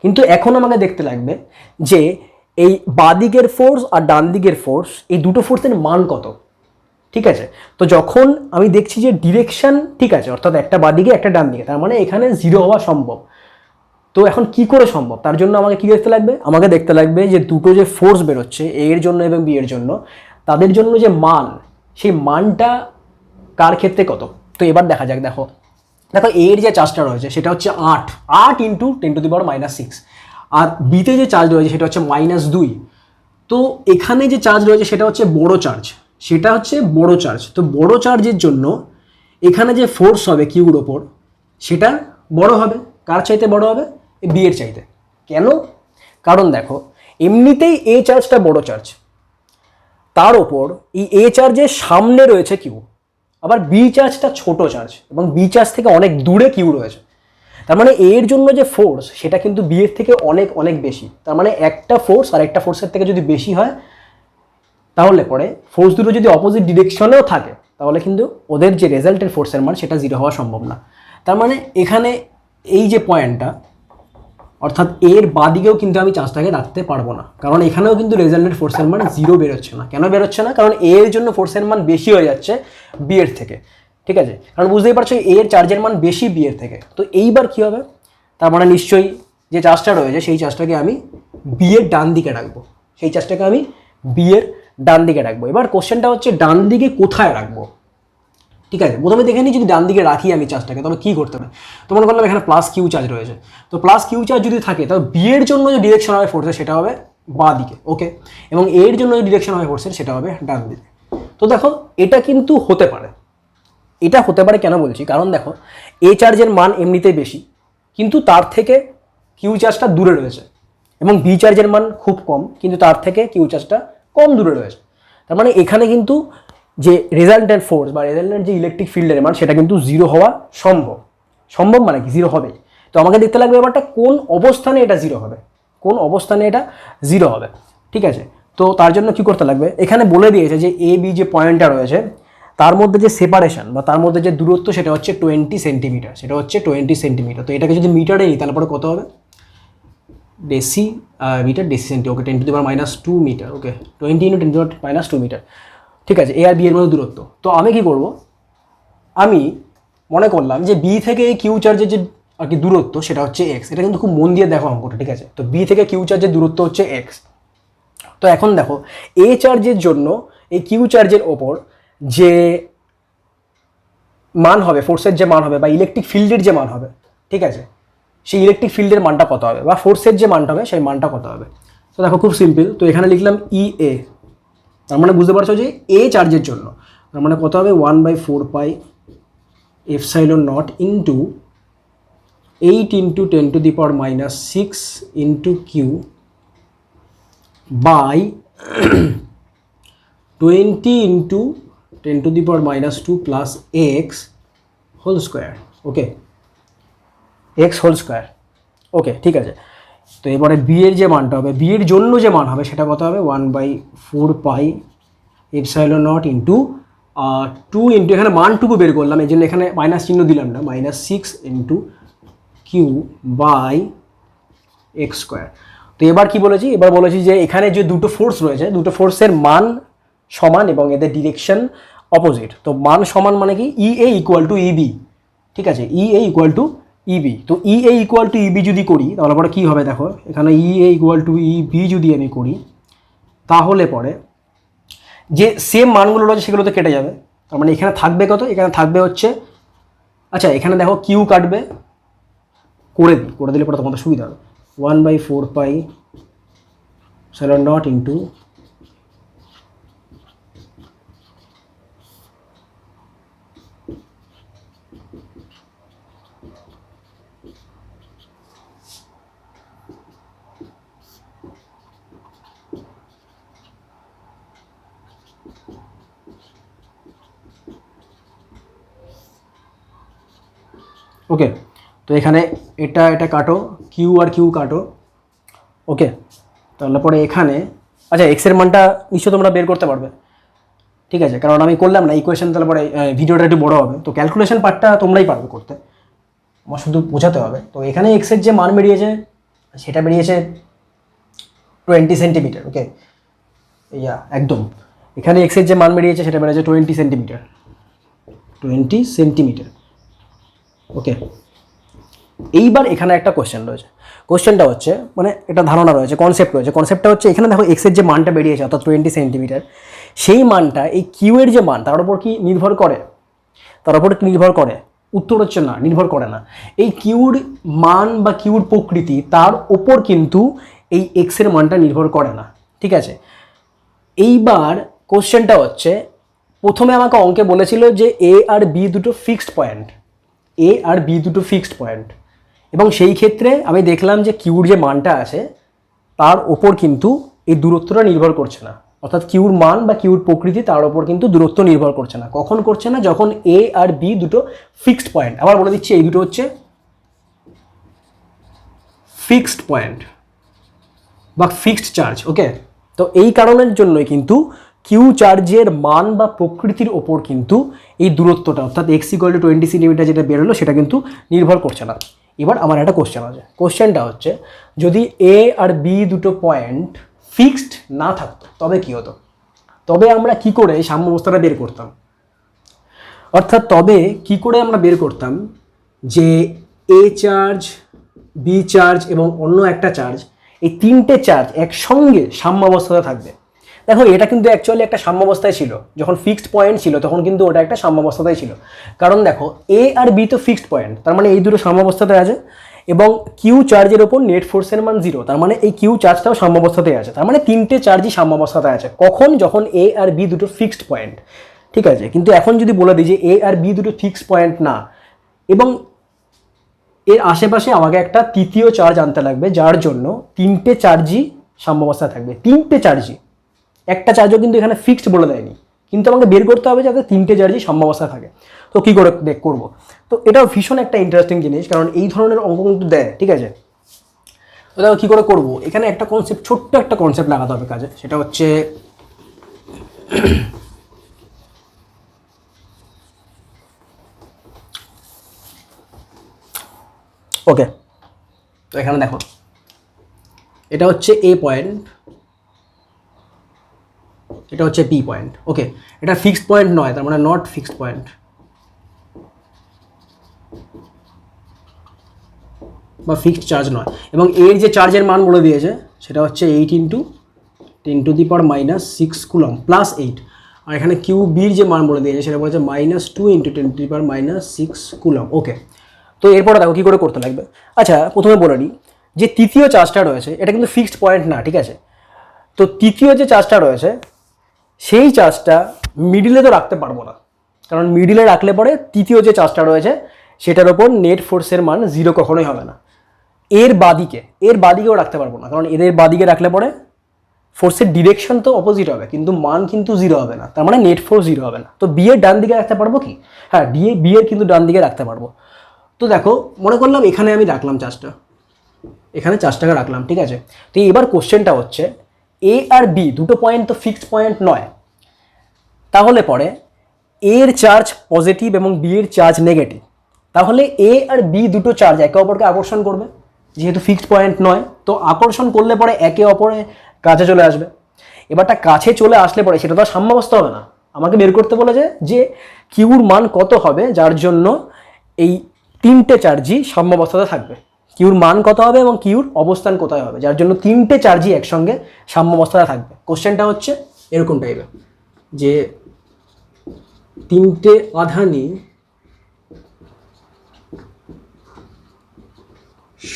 কিন্তু এখন আমাকে দেখতে লাগবে যে এই বাঁদিকের ফোর্স আর ডান দিকের ফোর্স, এই দুটো ফোর্সের মান কত। ঠিক আছে। তো যখন আমি দেখছি যে ডিরেকশন ঠিক আছে, অর্থাৎ একটা বাঁদিকে একটা ডান দিকে, তার মানে এখানে জিরো হওয়া সম্ভব। তো এখন কি করে সম্ভব, তার জন্য আমাকে কি দেখতে লাগবে, আমাকে দেখতে লাগবে যে দুটো যে ফোর্স বেরোচ্ছে এ এর জন্য এবং বি এর জন্য, তাদের জন্য যে মান, সেই মানটা কার ক্ষেত্রে কত। তো এবার দেখা যাক, দেখো দেখো এর যে চার্জটা রয়েছে সেটা হচ্ছে 8 ইন্টু 10⁻⁻6, আর বিতে যে চার্জ রয়েছে সেটা হচ্ছে -2। তো এখানে যে চার্জ রয়েছে সেটা হচ্ছে বড় চার্জ, সেটা হচ্ছে বড় চার্জ। তো বড় চার্জের জন্য এখানে যে ফোর্স হবে কিউর ওপর সেটা বড় হবে, কার চাইতে বড় হবে, বি এর চাইতে। কেন, কারণ দেখো এমনিতেই এ চার্জটা বড় চার্জ, তার ওপর এই এ চার্জের সামনে রয়েছে কিউ, আবার বি চার্জটা ছোট চার্জ এবং বি চার্জ থেকে অনেক দূরে কিউ রয়েছে। তার মানে এর জন্য যে ফোর্স সেটা কিন্তু বি এর থেকে অনেক অনেক বেশি। তার মানে একটা ফোর্স আর একটা ফোর্সের থেকে যদি বেশি হয় তাহলে পরে ফোর্স দুটো যদি অপোজিট ডিরেকশনেও থাকে তাহলে কিন্তু ওদের যে রেজাল্টের ফোর্সের মান সেটা জিরো হওয়া সম্ভব না। তার মানে এখানে এই যে পয়েন্টটা, অর্থাৎ এর বাদিকেও কিন্তু আমি চার্জটাকে রাখতে পারবো না, কারণ এখানেও কিন্তু রেজাল্টের ফোর্সের মান জিরো বেরোচ্ছে না। কেন বেরোচ্ছে না, কারণ এর জন্য ফোর্সের মান বেশি হয়ে যাচ্ছে বি এর থেকে। ঠিক আছে, কারণ বুঝতেই পারছো এর চার্জের মান বেশি বি এর থেকে। তো এইবার কি হবে, তার মানে নিশ্চয়ই যে চার্জটা রয়েছে সেই চার্জটাকে আমি বি এর ডান দিকে রাখবো, সেই চার্জটাকে আমি বি এর ডান দিকে রাখবো। এবার কোশ্চেনটা হচ্ছে ডান দিকে কোথায় রাখবো। ঠিক আছে, প্রথমে দেখে নিই যদি ডান দিকে রাখি আমি চার্জটাকে তবে কী করতে হবে। তো মনে করলাম এখানে প্লাস কিউ চার্জ রয়েছে, তো প্লাস কিউ চার্জ যদি থাকে তবে বি এর জন্য যে ডিরেকশন হবে ফোর্সের সেটা হবে বাঁ দিকে, ওকে, এবং এর জন্য যে ডিরেকশন হবে ফোর্সের সেটা হবে ডান দিকে। তো দেখো এটা কিন্তু হতে পারে, এটা হতে পারে কেন বলছি, কারণ দেখো এ চার্জের মান এমনিতেই বেশি কিন্তু তার থেকে কিউ চার্জটা দূরে রয়েছে, এবং বি চার্জের মান খুব কম কিন্তু তার থেকে কিউ চার্জটা কম দূরে রয়েছে। তার মানে এখানে কিন্তু যে রেজাল্টেন্ট ফোর্স বা রেজাল্টেন্ট যে ইলেকট্রিক ফিল্ডের মান সেটা কিন্তু জিরো হওয়া সম্ভব। সম্ভব মানে কি, জিরো হবে। তো আমাকে দেখতে লাগবে এবারটা কোন অবস্থানে এটা জিরো হবে, কোন অবস্থানে এটা জিরো হবে। ঠিক আছে, তো তার জন্য কি করতে লাগবে, এখানে বলে দিয়েছে যে এ বি যে পয়েন্টটা রয়েছে তার মধ্যে যে সেপারেশন বা তার মধ্যে যে দূরত্ব সেটা হচ্ছে 20 সেন্টিমিটার, সেটা হচ্ছে 20 সেন্টিমিটার। তো এটাকে যদি মিটারে নিই তাহলে পরে কত হবে, ডেসি মিটার ডেসি সেন্টি, ওকে, 10⁻² মিটার, ওকে, 20 × 10⁻² মিটার। ঠিক আছে, এ আর বি এর মধ্যে দূরত্ব। তো আমি কি করব, আমি মনে করলাম যে বি থেকে এই কিউ চার্জের যে আর কি দূরত্ব সেটা হচ্ছে এক্স। এটা কিন্তু খুব মন দিয়ে দেখো অঙ্কটা, ঠিক আছে। তো বি থেকে কিউ চার্জের দূরত্ব হচ্ছে এক্স। তো এখন দেখো এ চার্জের জন্য এই কিউ চার্জের ওপর যে মান হবে, ফোর্সের যে মান হবে বা ইলেকট্রিক ফিল্ডের যে মান হবে, ঠিক আছে, সেই ইলেকট্রিক ফিল্ডের মানটা কত হবে বা ফোর্সের যে মানটা হবে সেই মানটা কত হবে। তো দেখো খুব সিম্পল, তো এখানে লিখলাম ই এ, তার মানে বুঝতে পারছো যে এ চার্জের জন্য তার মানে কত হবে 1/4 πε0 into 8 × 10⁻⁻6 into q by 20 × 10⁻² plus x whole square, okay, x whole square, okay, ঠিক আছে। তো এবারে বি এর যে মানটা হবে, বি এর জন্য যে মান হবে সেটা কত হবে 1/4 πε0 ইন্টু 2 ইন্টু এখানে মানটুকু বের করলাম এই জন্য এখানে মাইনাস চিহ্ন দিলাম না, -6 into q by x square. তো এবার কি বলেছি, এবার বলেছি যে এখানে যে দুটো ফোর্স রয়েছে দুটো ফোর্সের মান সমান এবং এদের ডিরেকশন অপোজিট। তো মান সমান মানে কি, ই এ ইকুয়াল টু ইবি, ঠিক আছে, ই এ ইকুয়াল টু ইবি। তো ই এ ইকুয়াল টু ইবি যদি করি তাহলে পরে কী হবে, দেখো এখানে ই এ ইকুয়াল টু ইবি যদি আমি করি তাহলে পরে যে সেম মানগুলো রয়েছে সেগুলো তো কেটে যাবে। তার মানে এখানে থাকবে কত, এখানে থাকবে হচ্ছে, আচ্ছা এখানে দেখো কিউ কাটবে, করে দিলে পরে তোমাদের সুবিধা হবে, 1/4 πε0 ইন্টু ওকে। তো এখানে এটা এটা কাটো, কিউ আর কিউ কাটো, ওকে। তাহলে পরে এখানে আচ্ছা এক্সের মানটা নিশ্চয় তোমরা বের করতে পারবে, ঠিক আছে, কারণ আমি করলাম না ইকুয়েশন, তাহলে পরে ভিডিওটা একটু বড় হবে। তো ক্যালকুলেশন পার্টটা তোমরাই পারবে করতে, আমার শুধু বোঝাতে হবে। তো এখানে এক্সের যে মান বেরিয়েছে সেটা বেরিয়েছে 20 সেন্টিমিটার, ওকে, ইয়া একদম। এখানে এক্সের যে মান বেরিয়েছে সেটা বেরিয়েছে 20 সেন্টিমিটার, 20 সেন্টিমিটার। ওকে, এইবার এখানে একটা কোশ্চেন রয়েছে। কোশ্চেনটা হচ্ছে মানে একটা ধারণা রয়েছে, কনসেপ্ট রয়েছে। কনসেপ্টটা হচ্ছে এখানে দেখো এক্সের যে মানটা বেরিয়েছে অর্থাৎ 20 সেন্টিমিটার, সেই মানটা এই কিউ এর যে মান তার উপর কি নির্ভর করে? তার উপর কি নির্ভর করে? উত্তর হচ্ছে না, নির্ভর করে না। এই কিউর মান বা কিউর প্রকৃতি তার ওপর কিন্তু এই এক্সের মানটা নির্ভর করে না, ঠিক আছে? এইবার কোশ্চেনটা হচ্ছে, প্রথমে আমাকে অঙ্কে বলেছিল যে এ আর বি দুটো ফিক্সড পয়েন্ট, এ আর বি দুটো ফিক্সড পয়েন্ট, এবং সেই ক্ষেত্রে আমি দেখলাম যে কিউর যে মানটা আছে তার ওপর কিন্তু এই দূরত্বটা নির্ভর করছে না, অর্থাৎ কিউর মান বা কিউর প্রকৃতি তার ওপর কিন্তু দূরত্ব নির্ভর করছে না। কখন করছে না? যখন এ আর বি দুটো ফিক্সড পয়েন্ট। আবার বলে দিচ্ছি, এই দুটো হচ্ছে ফিক্সড পয়েন্ট বা ফিক্সড চার্জ। ওকে, তো এই কারণের জন্যই কিন্তু কিউ চার্জের মান বা প্রকৃতির ওপর কিন্তু এই দূরত্বটা অর্থাৎ এক্স ইকুয়াল টু 20 সেন্টিমিটার যেটা বেরোলো সেটা কিন্তু নির্ভর করছে না। এবার আমার একটা কোশ্চেন আছে। কোশ্চেনটা হচ্ছে, যদি এ আর বি দুটো পয়েন্ট ফিক্সড না থাকতো তবে কি হতো? তবে আমরা কি করে এই সাম্যাবস্থাটা বের করতাম? অর্থাৎ তবে কি করে আমরা বের করতাম যে এ চার্জ, বি চার্জ এবং অন্য একটা চার্জ, এই তিনটে চার্জ একসঙ্গে সাম্যাবস্থাতে থাকবে। দেখো এটা কিন্তু অ্যাকচুয়ালি একটা সাম্যাবস্থায় ছিল, যখন ফিক্সড পয়েন্ট ছিল তখন কিন্তু ওটা একটা সাম্যাবস্থাতেই ছিল। কারণ দেখো এ আর বি তো ফিক্সড পয়েন্ট, তার মানে এই দুটো সাম্যাবস্থাতে আছে, এবং কিউ চার্জের ওপর নেট ফোর্সের মান 0, তার মানে এই কিউ চার্জটাও সাম্যাবস্থাতেই আছে। তার মানে তিনটে চার্জই সাম্যাবস্থাতে আছে। কখন? যখন এ আর বি দুটো ফিক্সড পয়েন্ট, ঠিক আছে? কিন্তু এখন যদি বলে দিই যে এ আর বি দুটো ফিক্সড পয়েন্ট না, এবং এর আশেপাশে আমাকে একটা তৃতীয় চার্জ আনতে লাগবে, যার জন্য তিনটে চার্জই সাম্যাবস্থায় থাকবে। তিনটে চার্জই, একটা চার্জও কিন্তু এখানে ফিক্সড বলে দেয়নি, কিন্তু আমাকে বের করতে হবে যাতে তিনটে চার্জই সাম্যাবস্থায় থাকে। তো কী করে করবো? তো এটাও ভীষণ একটা ইন্টারেস্টিং জিনিস, কারণ এই ধরনের অঙ্ক কিন্তু দেয়, ঠিক আছে? তো দেখো কী করে করবো, এখানে একটা কনসেপ্ট, ছোট্ট একটা কনসেপ্ট লাগাতে হবে কাজে। সেটা হচ্ছে ওকে, তো এখানে দেখো এটা হচ্ছে এ পয়েন্ট, এটা হচ্ছে বি পয়েন্ট। ওকে, এটা ফিক্সড পয়েন্ট নয়, তার মানে নট ফিক্সড পয়েন্ট বা ফিক্সড চার্জ নয়, এবং এর যে চার্জের মান বলে দিয়েছে সেটা হচ্ছে 8 × 10⁻⁻6 কুলম প্লাস 8, আর এখানে কিউ বির যে মান বলে দিয়েছে সেটা বলেছে -2 × 10⁻6 কুলম। ওকে, তো এরপরে দেখো কী করে করতে লাগবে। আচ্ছা, প্রথমে বলে নিই যে তৃতীয় চার্জটা রয়েছে এটা কিন্তু ফিক্সড পয়েন্ট না, ঠিক আছে? তো তৃতীয় যে চার্জটা রয়েছে সেই চার্জটা মিডিলে তো রাখতে পারবো না, কারণ মিডিলে রাখলে পরে তৃতীয় যে চার্জটা রয়েছে সেটার ওপর নেট ফোর্সের মান 0 কখনোই হবে না। এর বাদিকেও রাখতে পারবো না, কারণ এদের বাদিকে রাখলে পরে ফোর্সের ডিরেকশন তো অপোজিট হবে, কিন্তু মান কিন্তু 0 হবে না, তার মানে নেট ফোর্স 0 হবে না। তো বি এর ডান দিকে রাখতে পারবো কি? হ্যাঁ, বি এর কিন্তু ডান দিকে রাখতে পারবো। তো দেখো মনে করলাম এখানে আমি রাখলাম চার্জটা, এখানে চার্জটাকে রাখলাম, ঠিক আছে? তো এবার কোশ্চেনটা হচ্ছে, এ আর বি দুটো পয়েন্ট তো ফিক্সড পয়েন্ট নয়, তাহলে পরে এর চার্জ পজিটিভ এবং বি এর চার্জ নেগেটিভ, তাহলে এ আর বি দুটো চার্জ একে অপরকে আকর্ষণ করবে, যেহেতু ফিক্সড পয়েন্ট নয়। তো আকর্ষণ করলে পরে একে অপরের কাছে চলে আসবে। এবারটা কাছে চলে আসলে পরে সেটা তো আর সাম্যাবস্থা হবে না, আমাকে বের করতে বলেছে যে কিউর মান কত হবে যার জন্য এই তিনটে চার্জই সাম্যাবস্থাতে থাকবে, কিউর মান কত হবে এবং কিউর অবস্থান কোথায় হবে যার জন্য তিনটে চার্জই একসঙ্গে সাম্যাবস্থাতে থাকবে। কোশ্চেনটা হচ্ছে এরকম টাইপের যে তিনটে আধানই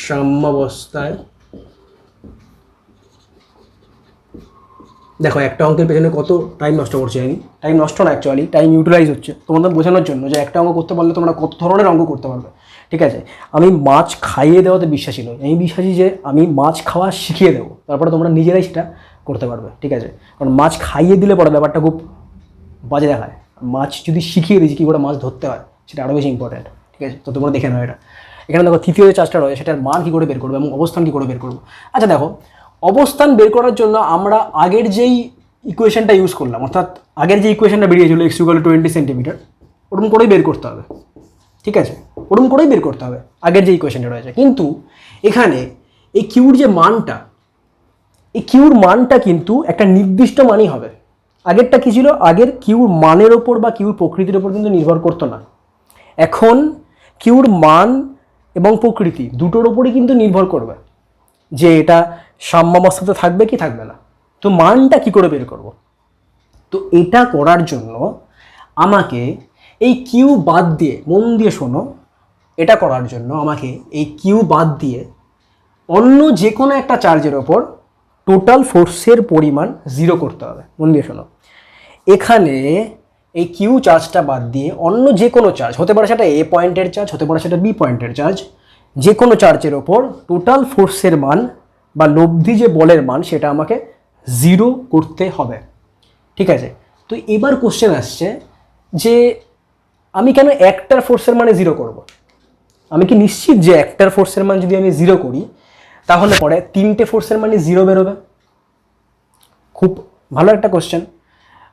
সাম্যাবস্থায়, দেখো একটা অঙ্কের পেছনে কত টাইম নষ্ট করছে আমি, টাইম নষ্ট না অ্যাকচুয়ালি টাইম ইউটিলাইজ হচ্ছে তোমাদের বোঝানোর জন্য যে একটা অঙ্ক করতে পারলে তোমরা কত ধরনের অঙ্ক করতে পারবে, ঠিক আছে? আমি মাছ খাইয়ে দেওয়াতে বিশ্বাসী নই, আমি বিশ্বাসী যে আমি মাছ খাওয়া শিখিয়ে দেবো, তারপরে তোমরা নিজেরাই সেটা করতে পারবে, ঠিক আছে? কারণ মাছ খাইয়ে দিলে পরে ব্যাপারটা খুব বাজে দেখায়, মাছ যদি শিখিয়ে দিয়েছি কী করে মাছ ধরতে হয় সেটা আরও বেশি ইম্পর্ট্যান্ট, ঠিক আছে? তো তোমরা দেখে নাও এটা। এখানে দেখো তৃতীয় যে চার্জটা রয়েছে সেটার মান কী করে বের করবো এবং অবস্থান কী করে বের করবো। আচ্ছা দেখো, অবস্থান বের করার জন্য আমরা আগের যেই ইকুয়েশনটা ইউজ করলাম, অর্থাৎ আগের যে ইকুয়েশনটা বেরিয়েছিল x = 20 সেন্টিমিটার, ওরকম করেই বের করতে হবে, ঠিক আছে? ওরকম করেই বের করতে হবে আগের যে ইকুয়েশনটা রয়েছে। কিন্তু এখানে এই কিউর যে মানটা, এই কিউর মানটা কিন্তু একটা নির্দিষ্ট মানই হবে, আগেরটা কী ছিল, আগের কিউর মানের ওপর বা কিউর প্রকৃতির ওপর কিন্তু নির্ভর করতো না। এখন কিউর মান এবং প্রকৃতি দুটোর ওপরই কিন্তু নির্ভর করবে যে এটা সাম্যাবস্থাতে থাকবে কি থাকবে না। তো মানটা কি করে বের করব? তো এটা করার জন্য আমাকে এই কিউ বাদ দিয়ে, মন দিয়ে শোনো, এটা করার জন্য আমাকে এই কিউ বাদ দিয়ে অন্য যে কোনো একটা চার্জের ওপর টোটাল ফোর্সের পরিমাণ 0 করতে হবে। মন দিয়ে শোনো, এখানে এই কিউ চার্জটা বাদ দিয়ে অন্য যে কোনো চার্জ, হতে পারে সেটা এ পয়েন্টের চার্জ, হতে পারে সেটা বি পয়েন্টের চার্জ, যে কোনো চার্জের ওপর টোটাল ফোর্সের মান বা লব্ধি যে বলের মান সেটা আমাকে 0 করতে হবে। ঠিক আছে, তো এবার কোশ্চেন আসছে যে আমি কেন একটার ফোর্সের মানে 0 করব? আমি কি নিশ্চিত যে একটার ফোর্সের মান যদি আমি 0 করি তাহলে পরে 3টে ফোর্সের মানে 0 বেরোবে? খুব ভালো একটা কোশ্চেন।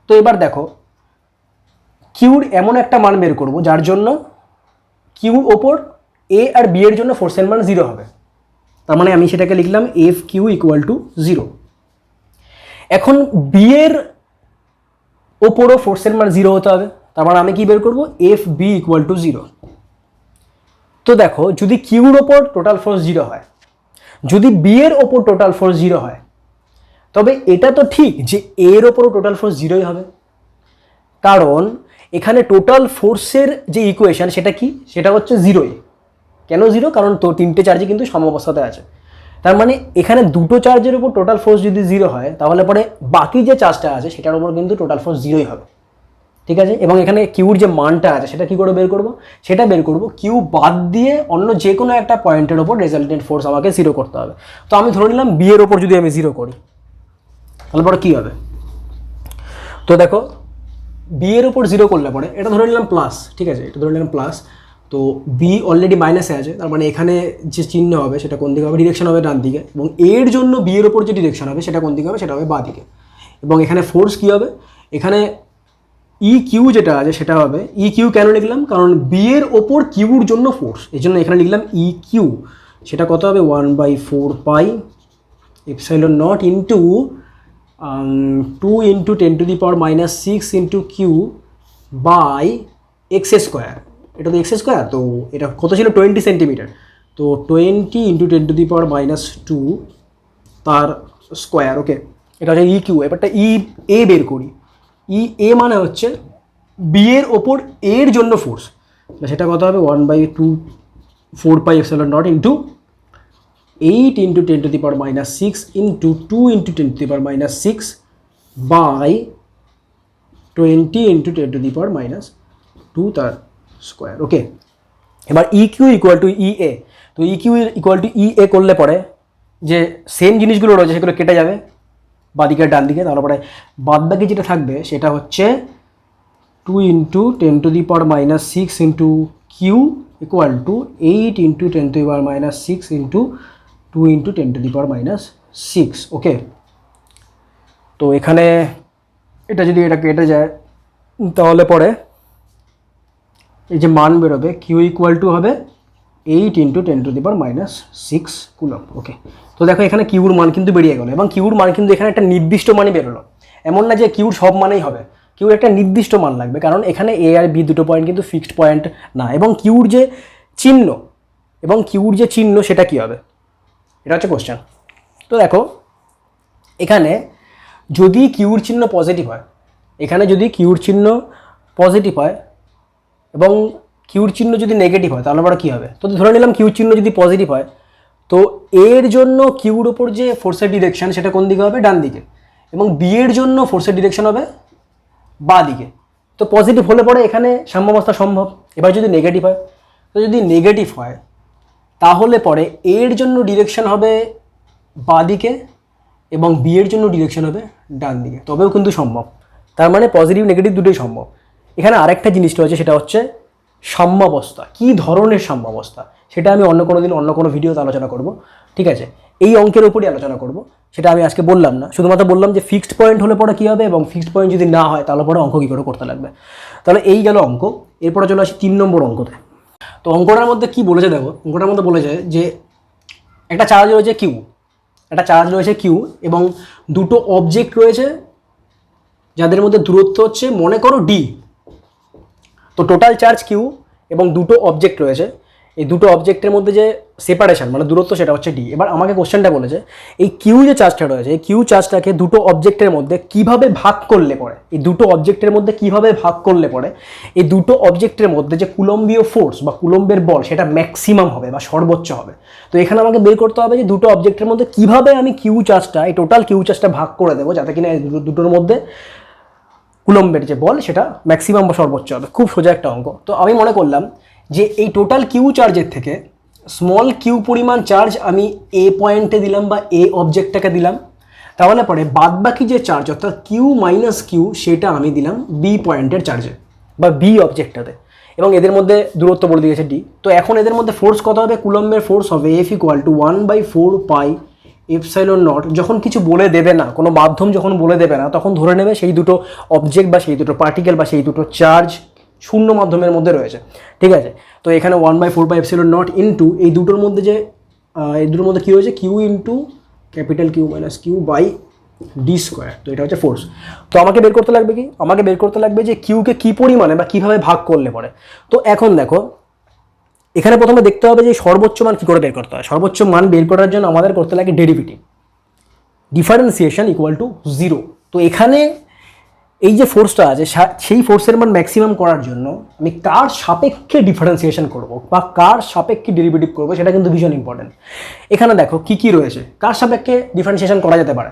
তো এবার দেখো, কিউর এমন একটা মান বের করব যার জন্য কিউর ওপর এ আর বি এর জন্য ফোর্সের মান 0 হবে। তার মানে আমি সেটাকে লিখলাম এফ কিউ ইকুয়াল টু 0। এখন বি এর ওপরও ফোর্সের মান 0 হতে হবে। তার মানে আমি কি বের করব? F b equal to 0। তো দেখো, যদি কিউর ওপর টোটাল ফোর্স 0 হয়, যদি বি এর ওপর টোটাল ফোর্স 0 হয়, তবে এটা তো ঠিক যে এর ওপরও টোটাল ফোর্স 0ই হবে। কারণ এখানে টোটাল ফোর্সের যে ইকুয়েশন সেটা কি, সেটা হচ্ছে 0। কেন 0? কারণ তো 3টে চার্জই কিন্তু সমাবস্থাতে আছে। তার মানে এখানে দুটো চার্জের উপর টোটাল ফোর্স যদি 0 হয় তাহলে পরে বাকি যে চার্জটা আছে সেটার উপর কিন্তু টোটাল ফোর্স 0ই হবে। ঠিক আছে, এবং এখানে কিউর যে মানটা আছে সেটা কি করে বের করব? সেটা বের করব কিউ বাদ দিয়ে অন্য যে কোনো একটা পয়েন্টের ওপর রেজাল্টেন্ট ফোর্স আমাকে 0 করতে হবে। তো আমি ধরে নিলাম বি এর ওপর যদি আমি 0 করি তাহলে পরে কী হবে? তো দেখো, বি এর ওপর 0 করলে পরে এটা ধরে নিলাম প্লাস। ঠিক আছে, এটা ধরে নিলাম প্লাস। তো বি অলরেডি মাইনাসে আছে, তার মানে এখানে যে চিহ্ন হবে সেটা কোন দিকে হবে? ডিরেকশন হবে ডান দিকে। এবং এর জন্য বি এর ওপর যে ডিরেকশন হবে সেটা কোন দিকে হবে? সেটা হবে বাঁ দিকে। এবং এখানে ফোর্স কী হবে? এখানে ই কিউ যেটা আছে সেটা হবে, ই কিউ কেন লিখলাম? কারণ বি এর ওপর কিউর জন্য ফোর্স, এই জন্য এখানে লিখলাম ই কিউ। সেটা কত হবে? 1/4 pi epsilon naught into 2 × 10⁻⁻6 into q by x square. এটা তো এক্স স্কোয়ার, তো এটা কত ছিল? 20 সেন্টিমিটার। তো 20 × 10⁻², তার স্কোয়ার। ওকে, এটা হচ্ছে ই কিউ। এবারটা ই এ বের করি। ই এ মানে হচ্ছে বি এর ওপর এর জন্য ফোর্স, সেটা কত হবে? 1/4 pi epsilon naught into 8 × 10⁻⁻6 into 2 × 10⁻⁻6 by 20 × 10⁻², তার স্কোয়ার। ওকে, এবার e q equal to e a. তো e q equal to e a করলে পরে যে সেম জিনিসগুলো রয়েছে সেগুলো কেটে যাবে বাঁদিকে ডান দিকে। তারপরে বাদ বাকি যেটা থাকবে সেটা হচ্ছে 2 × 10⁻⁻6 into q equal to 8 × 10⁻⁻6 into 2 × 10⁻⁻6। Okay, তো এখানে এটা যদি এটা কেটে যায় তাহলে পরে এই যে মান বেরোবে কিউ ইকুয়াল টু হবে 8 × 10⁻⁻6 কুলম্ব। ওকে, তো দেখো এখানে কিউর মান কিন্তু বেরিয়ে গেল, এবং কিউর মান কিন্তু এখানে একটা নির্দিষ্ট মানই বেরোলো। এমন না যে কিউর সব মানেই হবে, কিউর একটা নির্দিষ্ট মান লাগবে, কারণ এখানে এ আর বি দুটো পয়েন্ট কিন্তু ফিক্সড পয়েন্ট না। এবং কিউর যে চিহ্ন সেটা কি হবে? এটা হচ্ছে কোশ্চেন। তো দেখো, এখানে যদি কিউর চিহ্ন পজিটিভ হয়, এখানে যদি কিউর চিহ্ন পজিটিভ হয় এবং কিউর চিহ্ন যদি নেগেটিভ হয় তাহলে আবার কী হবে? তো ধরে নিলাম কিউর চিহ্ন যদি পজিটিভ হয়, তো এর জন্য কিউর ওপর যে ফোর্সের ডিরেকশন সেটা কোন দিকে হবে? ডান দিকে। এবং বি এর জন্য ফোর্সের ডিরেকশন হবে বাঁ দিকে। তো পজিটিভ হলে পরে এখানে সাম্যাবস্থা সম্ভব। এবার যদি নেগেটিভ হয়, তো যদি নেগেটিভ হয় তাহলে পরে এর জন্য ডিরেকশন হবে বাঁ দিকে এবং বি এর জন্য ডিরেকশন হবে ডান দিকে, তবেও কিন্তু সম্ভব। তার মানে পজিটিভ নেগেটিভ দুটোই সম্ভব। এখানে আরেকটা জিনিস রয়েছে, সেটা হচ্ছে সাম্যাবস্থা। কী ধরনের সাম্যাবস্থা সেটা আমি অন্য কোনো দিন অন্য কোনো ভিডিওতে আলোচনা করব। ঠিক আছে, এই অঙ্কের উপরই আলোচনা করব, সেটা আমি আজকে বললাম না। শুধুমাত্র বললাম যে ফিক্সড পয়েন্ট হলে পরে কী হবে এবং ফিক্সড পয়েন্ট যদি না হয় তাহলে পরে অঙ্ক কী করে করতে লাগবে। তাহলে এই গেল অঙ্ক। এরপরে চলে আসি 3 নম্বর অঙ্কতে। তো অঙ্কটার মধ্যে কী বলেছে দেখো, অঙ্কটার মধ্যে বলেছে যে একটা চার্জ রয়েছে কিউ, এবং দুটো অবজেক্ট রয়েছে যাদের মধ্যে দূরত্ব হচ্ছে মনে করো ডি। তো টোটাল চার্জ কিউ এবং দুটো অবজেক্ট রয়েছে, এই দুটো অবজেক্টের মধ্যে যে সেপারেশন মানে দূরত্ব সেটা হচ্ছে ডি। এবার আমাকে কোশ্চেনটা বলেছে এই কিউ যে চার্জটা রয়েছে এই কিউ চার্জটাকে দুটো অবজেক্টের মধ্যে কিভাবে ভাগ করলে পড়ে, এই দুটো অবজেক্টের মধ্যে কিভাবে ভাগ করলে পড়ে এই দুটো অবজেক্টের মধ্যে যে কুলম্বীয় ফোর্স বা কুলম্বের বল সেটা ম্যাক্সিমাম হবে বা সর্বোচ্চ হবে। তো এখানে আমাকে বের করতে হবে যে দুটো অবজেক্টের মধ্যে কিভাবে আমি কিউ চার্জটা এই টোটাল কিউ চার্জটা ভাগ করে দেবো যাতে কিনা এই দুটোর মধ্যে কুলম্বের যে বল সেটা ম্যাক্সিমাম বা সর্বোচ্চ হবে। খুব সোজা একটা অঙ্ক। তো আমি মনে করলাম যে এই টোটাল কিউ চার্জের থেকে স্মল কিউ পরিমাণ চার্জ আমি এ পয়েন্টে দিলাম বা এ অবজেক্টটাকে দিলাম, তাহলে পরে বাদবাকি যে চার্জ অর্থাৎ কিউ মাইনাস কিউ সেটা আমি দিলাম বি পয়েন্টের চার্জে বা বি অবজেক্টটাতে, এবং এদের মধ্যে দূরত্ব বলে দিয়েছে ডি। তো এখন এদের মধ্যে ফোর্স কত হবে, কুলম্বের ফোর্স হবে F equal to 1/4 pi epsilon not. যখন কিছু বলে দেবে না, কোনো মাধ্যম যখন বলে দেবে না তখন ধরে নেবে সেই দুটো অবজেক্ট বা সেই দুটো পার্টিকেল বা সেই দুটো চার্জ শূন্য মাধ্যমের মধ্যে রয়েছে, ঠিক আছে। তো এখানে 1/4 পাই এপসাইলন নট ইন্টু এই দুটোর মধ্যে যে এই দুটোর মধ্যে কী রয়েছে q into capital q minus q by d square. তো এটা হচ্ছে ফোর্স। তো আমাকে বের করতে লাগবে কি, আমাকে বের করতে লাগবে যে কিউকে কী পরিমাণে বা কীভাবে ভাগ করলে পরে। তো এখন দেখো এখানে প্রথমে দেখতে হবে যে সর্বোচ্চ মান কী করে বের করতে হয়। সর্বোচ্চ মান বের করার জন্য আমাদের করতে লাগে ডেরিভেটিভ, ডিফারেন্সিয়েশন ইকুয়াল টু 0। তো এখানে এই যে ফোর্সটা আছে সেই ফোর্সের মান ম্যাক্সিমাম করার জন্য আমি কার সাপেক্ষে ডিফারেন্সিয়েশন করব বা কার সাপেক্ষে ডেরিভেটিভ করব সেটা কিন্তু ভীষণ ইম্পর্টেন্ট। এখানে দেখো কী কী রয়েছে, কার সাপেক্ষে ডিফারেন্সিয়েশন করা যেতে পারে,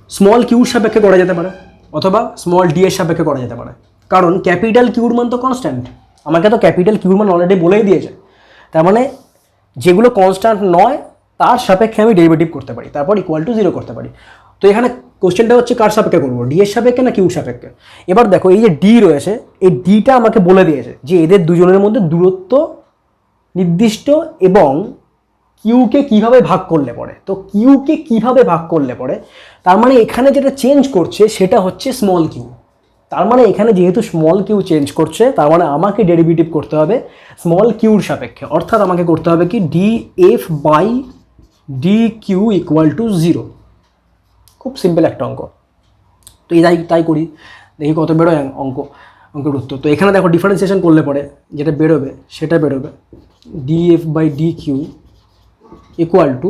স্মল কিউর সাপেক্ষে করা যেতে পারে অথবা স্মল ডি এর সাপেক্ষে করা যেতে পারে, কারণ ক্যাপিটাল কিউর মান তো কনস্ট্যান্ট। আমাকে তো ক্যাপিটাল কিউর মান অলরেডি বলেই দিয়েছে, তার মানে যেগুলো কনস্ট্যান্ট নয় তার সাপেক্ষে আমি ডেরিভেটিভ করতে পারি, তারপর ইকুয়াল টু 0 করতে পারি। তো এখানে কোশ্চেনটা হচ্ছে কার সাপেক্ষে করবো, ডি এর সাপেক্ষে না কিউ সাপেক্ষে। এবার দেখো এই যে ডি রয়েছে এই ডিটা আমাকে বলে দিয়েছে যে এদের দুজনের মধ্যে দূরত্ব নির্দিষ্ট এবং কিউকে কিভাবে ভাগ করলে পড়ে। তো কিউকে কিভাবে ভাগ করলে পড়ে তার মানে এখানে যেটা চেঞ্জ করছে সেটা হচ্ছে স্মল কিউ। তার মানে এখানে যেহেতু স্মল কিউ চেঞ্জ করছে তার মানে আমাকে ডেরিভেটিভ করতে হবে স্মল কিউর সাপেক্ষে, অর্থাৎ আমাকে করতে হবে কি d f by d q equal to 0। খুব সিম্পল একটা অঙ্ক। তো তাই করি, দেখি কত বেরোয় অঙ্কের উত্তর। তো এখানে দেখো ডিফারেন্সিয়েশন করলে পরে যেটা বেরোবে সেটা বেরোবে d f by d q equal to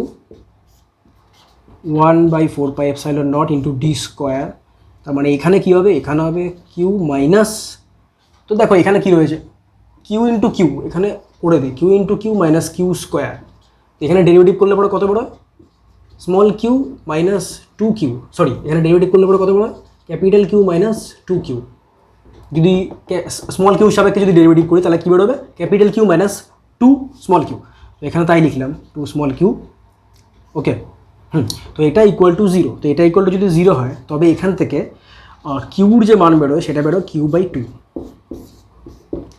1/4 pi epsilon naught into d square. তার মানে এখানে কী হবে, এখানে হবে কিউ মাইনাস, তো দেখো এখানে কি রয়েছে কিউ ইন্টু কিউ, এখানে করে দিই q into q minus q square. এখানে ডেরিভেটিভ করলে পরে কত বড় small q minus 2q, sorry এখানে ডেরিভেটিভ করলে পরে কত বড় ক্যাপিটাল কিউ মাইনাস 2q। যদি স্মল কিউ সাপেক্ষে যদি ডেরিভেটিভ করি তাহলে কী বেরোবে capital q minus 2 small q. এখানে তাই লিখলাম 2 স্মল কিউ, ওকে। তো এটা ইকুয়াল টু 0। তো এটা ইকুয়াল টু যদি 0 হয় তবে এখান থেকে কিউর যে মান বেরোয় সেটা বেরোয় q/2,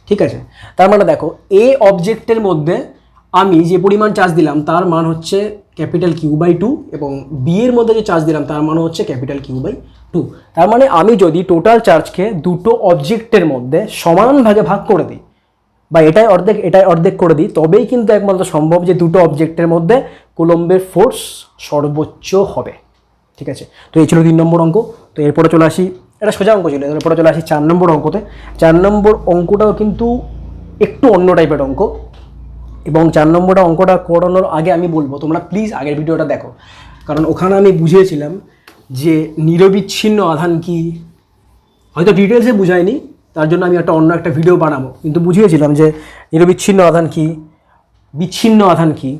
ঠিক আছে। তার মানে দেখো এ অবজেক্টের মধ্যে আমি যে পরিমাণ চার্জ দিলাম তার মান হচ্ছে ক্যাপিটাল q/2 এবং বি এর মধ্যে যে চার্জ দিলাম তার মান হচ্ছে ক্যাপিটাল q/2। তার মানে আমি যদি টোটাল চার্জকে দুটো অবজেক্টের মধ্যে সমান ভাগে ভাগ করে দিই বা এটাই অর্ধেক করে দিই তবেই কিন্তু একমাত্র সম্ভব যে দুটো অবজেক্টের মধ্যে কুলম্বের ফোর্স সর্বোচ্চ হবে, ঠিক আছে। তো এই ছিল 3 নম্বর অঙ্ক। তো এরপরে চলে আসি, এটা সোজা অঙ্ক ছিল, এরপরে চলে আসি 4 নম্বর অঙ্কতে। 4 নম্বর অঙ্কটাও কিন্তু একটু অন্য টাইপের অঙ্ক, এবং 4 নম্বরটা অঙ্কটা করানোর আগে আমি বলবো তোমরা প্লিজ আগের ভিডিওটা দেখো, কারণ ওখানে আমি বুঝিয়েছিলাম যে নিরবিচ্ছিন্ন আধান কি, হয়তো ডিটেলসে বুঝাইনি তার জন্য আমি অন্য একটা ভিডিও বানাবো, কিন্তু বুঝিয়েছিলাম যে নিরবিচ্ছিন্ন আধান কি, বিচ্ছিন্ন আধান কি।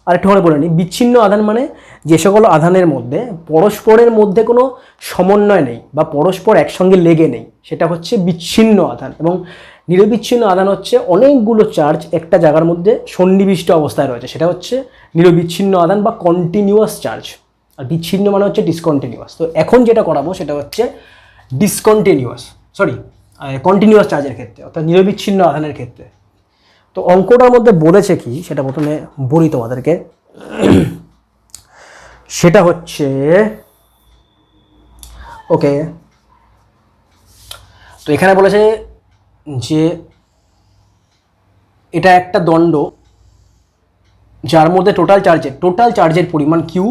আরেকটু করে বলে নিই, বিচ্ছিন্ন আধান মানে যে সকল আধানের মধ্যে পরস্পরের মধ্যে কোনো সমন্বয় নেই বা পরস্পর একসঙ্গে লেগে নেই সেটা হচ্ছে বিচ্ছিন্ন আধান, এবং নিরবিচ্ছিন্ন আধান হচ্ছে অনেকগুলো চার্জ একটা জায়গার মধ্যে সন্নিবিষ্ট অবস্থায় রয়েছে সেটা হচ্ছে নিরবিচ্ছিন্ন আধান বা কন্টিনিউয়াস চার্জ। আর বিচ্ছিন্ন মানে হচ্ছে ডিসকন্টিনিউয়াস। তো এখন যেটা করাবো সেটা হচ্ছে কন্টিনিউয়াস চার্জের ক্ষেত্রে অর্থাৎ নিরবিচ্ছিন্ন আধানের ক্ষেত্রে। তো অঙ্কটার মধ্যে বলেছে কি সেটা প্রথমে বলি তোমাদেরকে, সেটা হচ্ছে ওকে। তো এখানে বলেছে যে এটা একটা দণ্ড যার মধ্যে টোটাল চার্জের পরিমাণ কিউ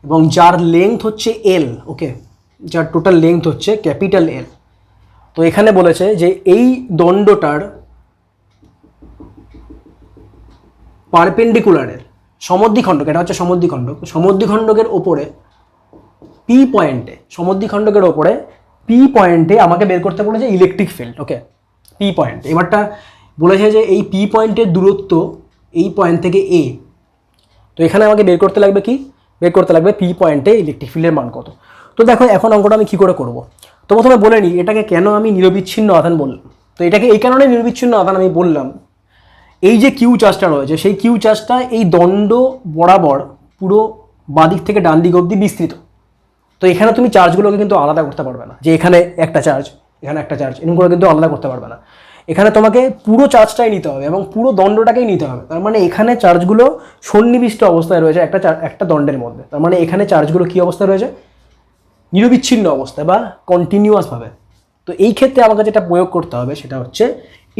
এবং যার লেন্থ হচ্ছে এল, ওকে। যার টোটাল লেন্থ হচ্ছে ক্যাপিটাল এল। তো এখানে বলেছে যে এই দণ্ডটার পারপেন্ডিকুলারের সমদ্বিখণ্ডক, এটা হচ্ছে সমদ্বিখণ্ডক, সমদ্বিখণ্ডকের ওপরে পি পয়েন্টে, সমদ্বিখণ্ডকের ওপরে পি পয়েন্টে আমাকে বের করতে বলেছে ইলেকট্রিক ফিল্ড। ওকে, পি পয়েন্ট, এবারটা বলেছে যে এই পি পয়েন্টের দূরত্ব এই পয়েন্ট থেকে এ। তো এখানে আমাকে বের করতে লাগবে কি, বের করতে লাগবে পি পয়েন্টে ইলেকট্রিক ফিল্ডের মান কত। তো দেখো এখন অঙ্কটা আমি কী করে করব। তো প্রথমে বলে নিই এটাকে কেন আমি নিরবিচ্ছিন্ন আধান বললাম। তো এটাকে এই কারণে নিরবিচ্ছিন্ন আধান আমি বললাম, এই যে কিউ চার্জটা রয়েছে সেই কিউ চার্জটা এই দণ্ড বরাবর পুরো বাদিক থেকে ডান দিক অবধি বিস্তৃত। তো এখানে তুমি চার্জগুলোকে কিন্তু আলাদা করতে পারবে না, যে এখানে একটা চার্জ এখানে একটা চার্জ, এরকম কিন্তু আলাদা করতে পারবে না। এখানে তোমাকে পুরো চার্জটাই নিতে হবে এবং পুরো দণ্ডটাকেই নিতে হবে। তার মানে এখানে চার্জগুলো সন্নিবিষ্ট অবস্থায় রয়েছে একটা দণ্ডের মধ্যে। তার মানে এখানে চার্জগুলো কী অবস্থায় রয়েছে, নিরবিচ্ছিন্ন অবস্থায় বা কন্টিনিউয়াসভাবে। তো এই ক্ষেত্রে আমাকে যেটা প্রয়োগ করতে হবে সেটা হচ্ছে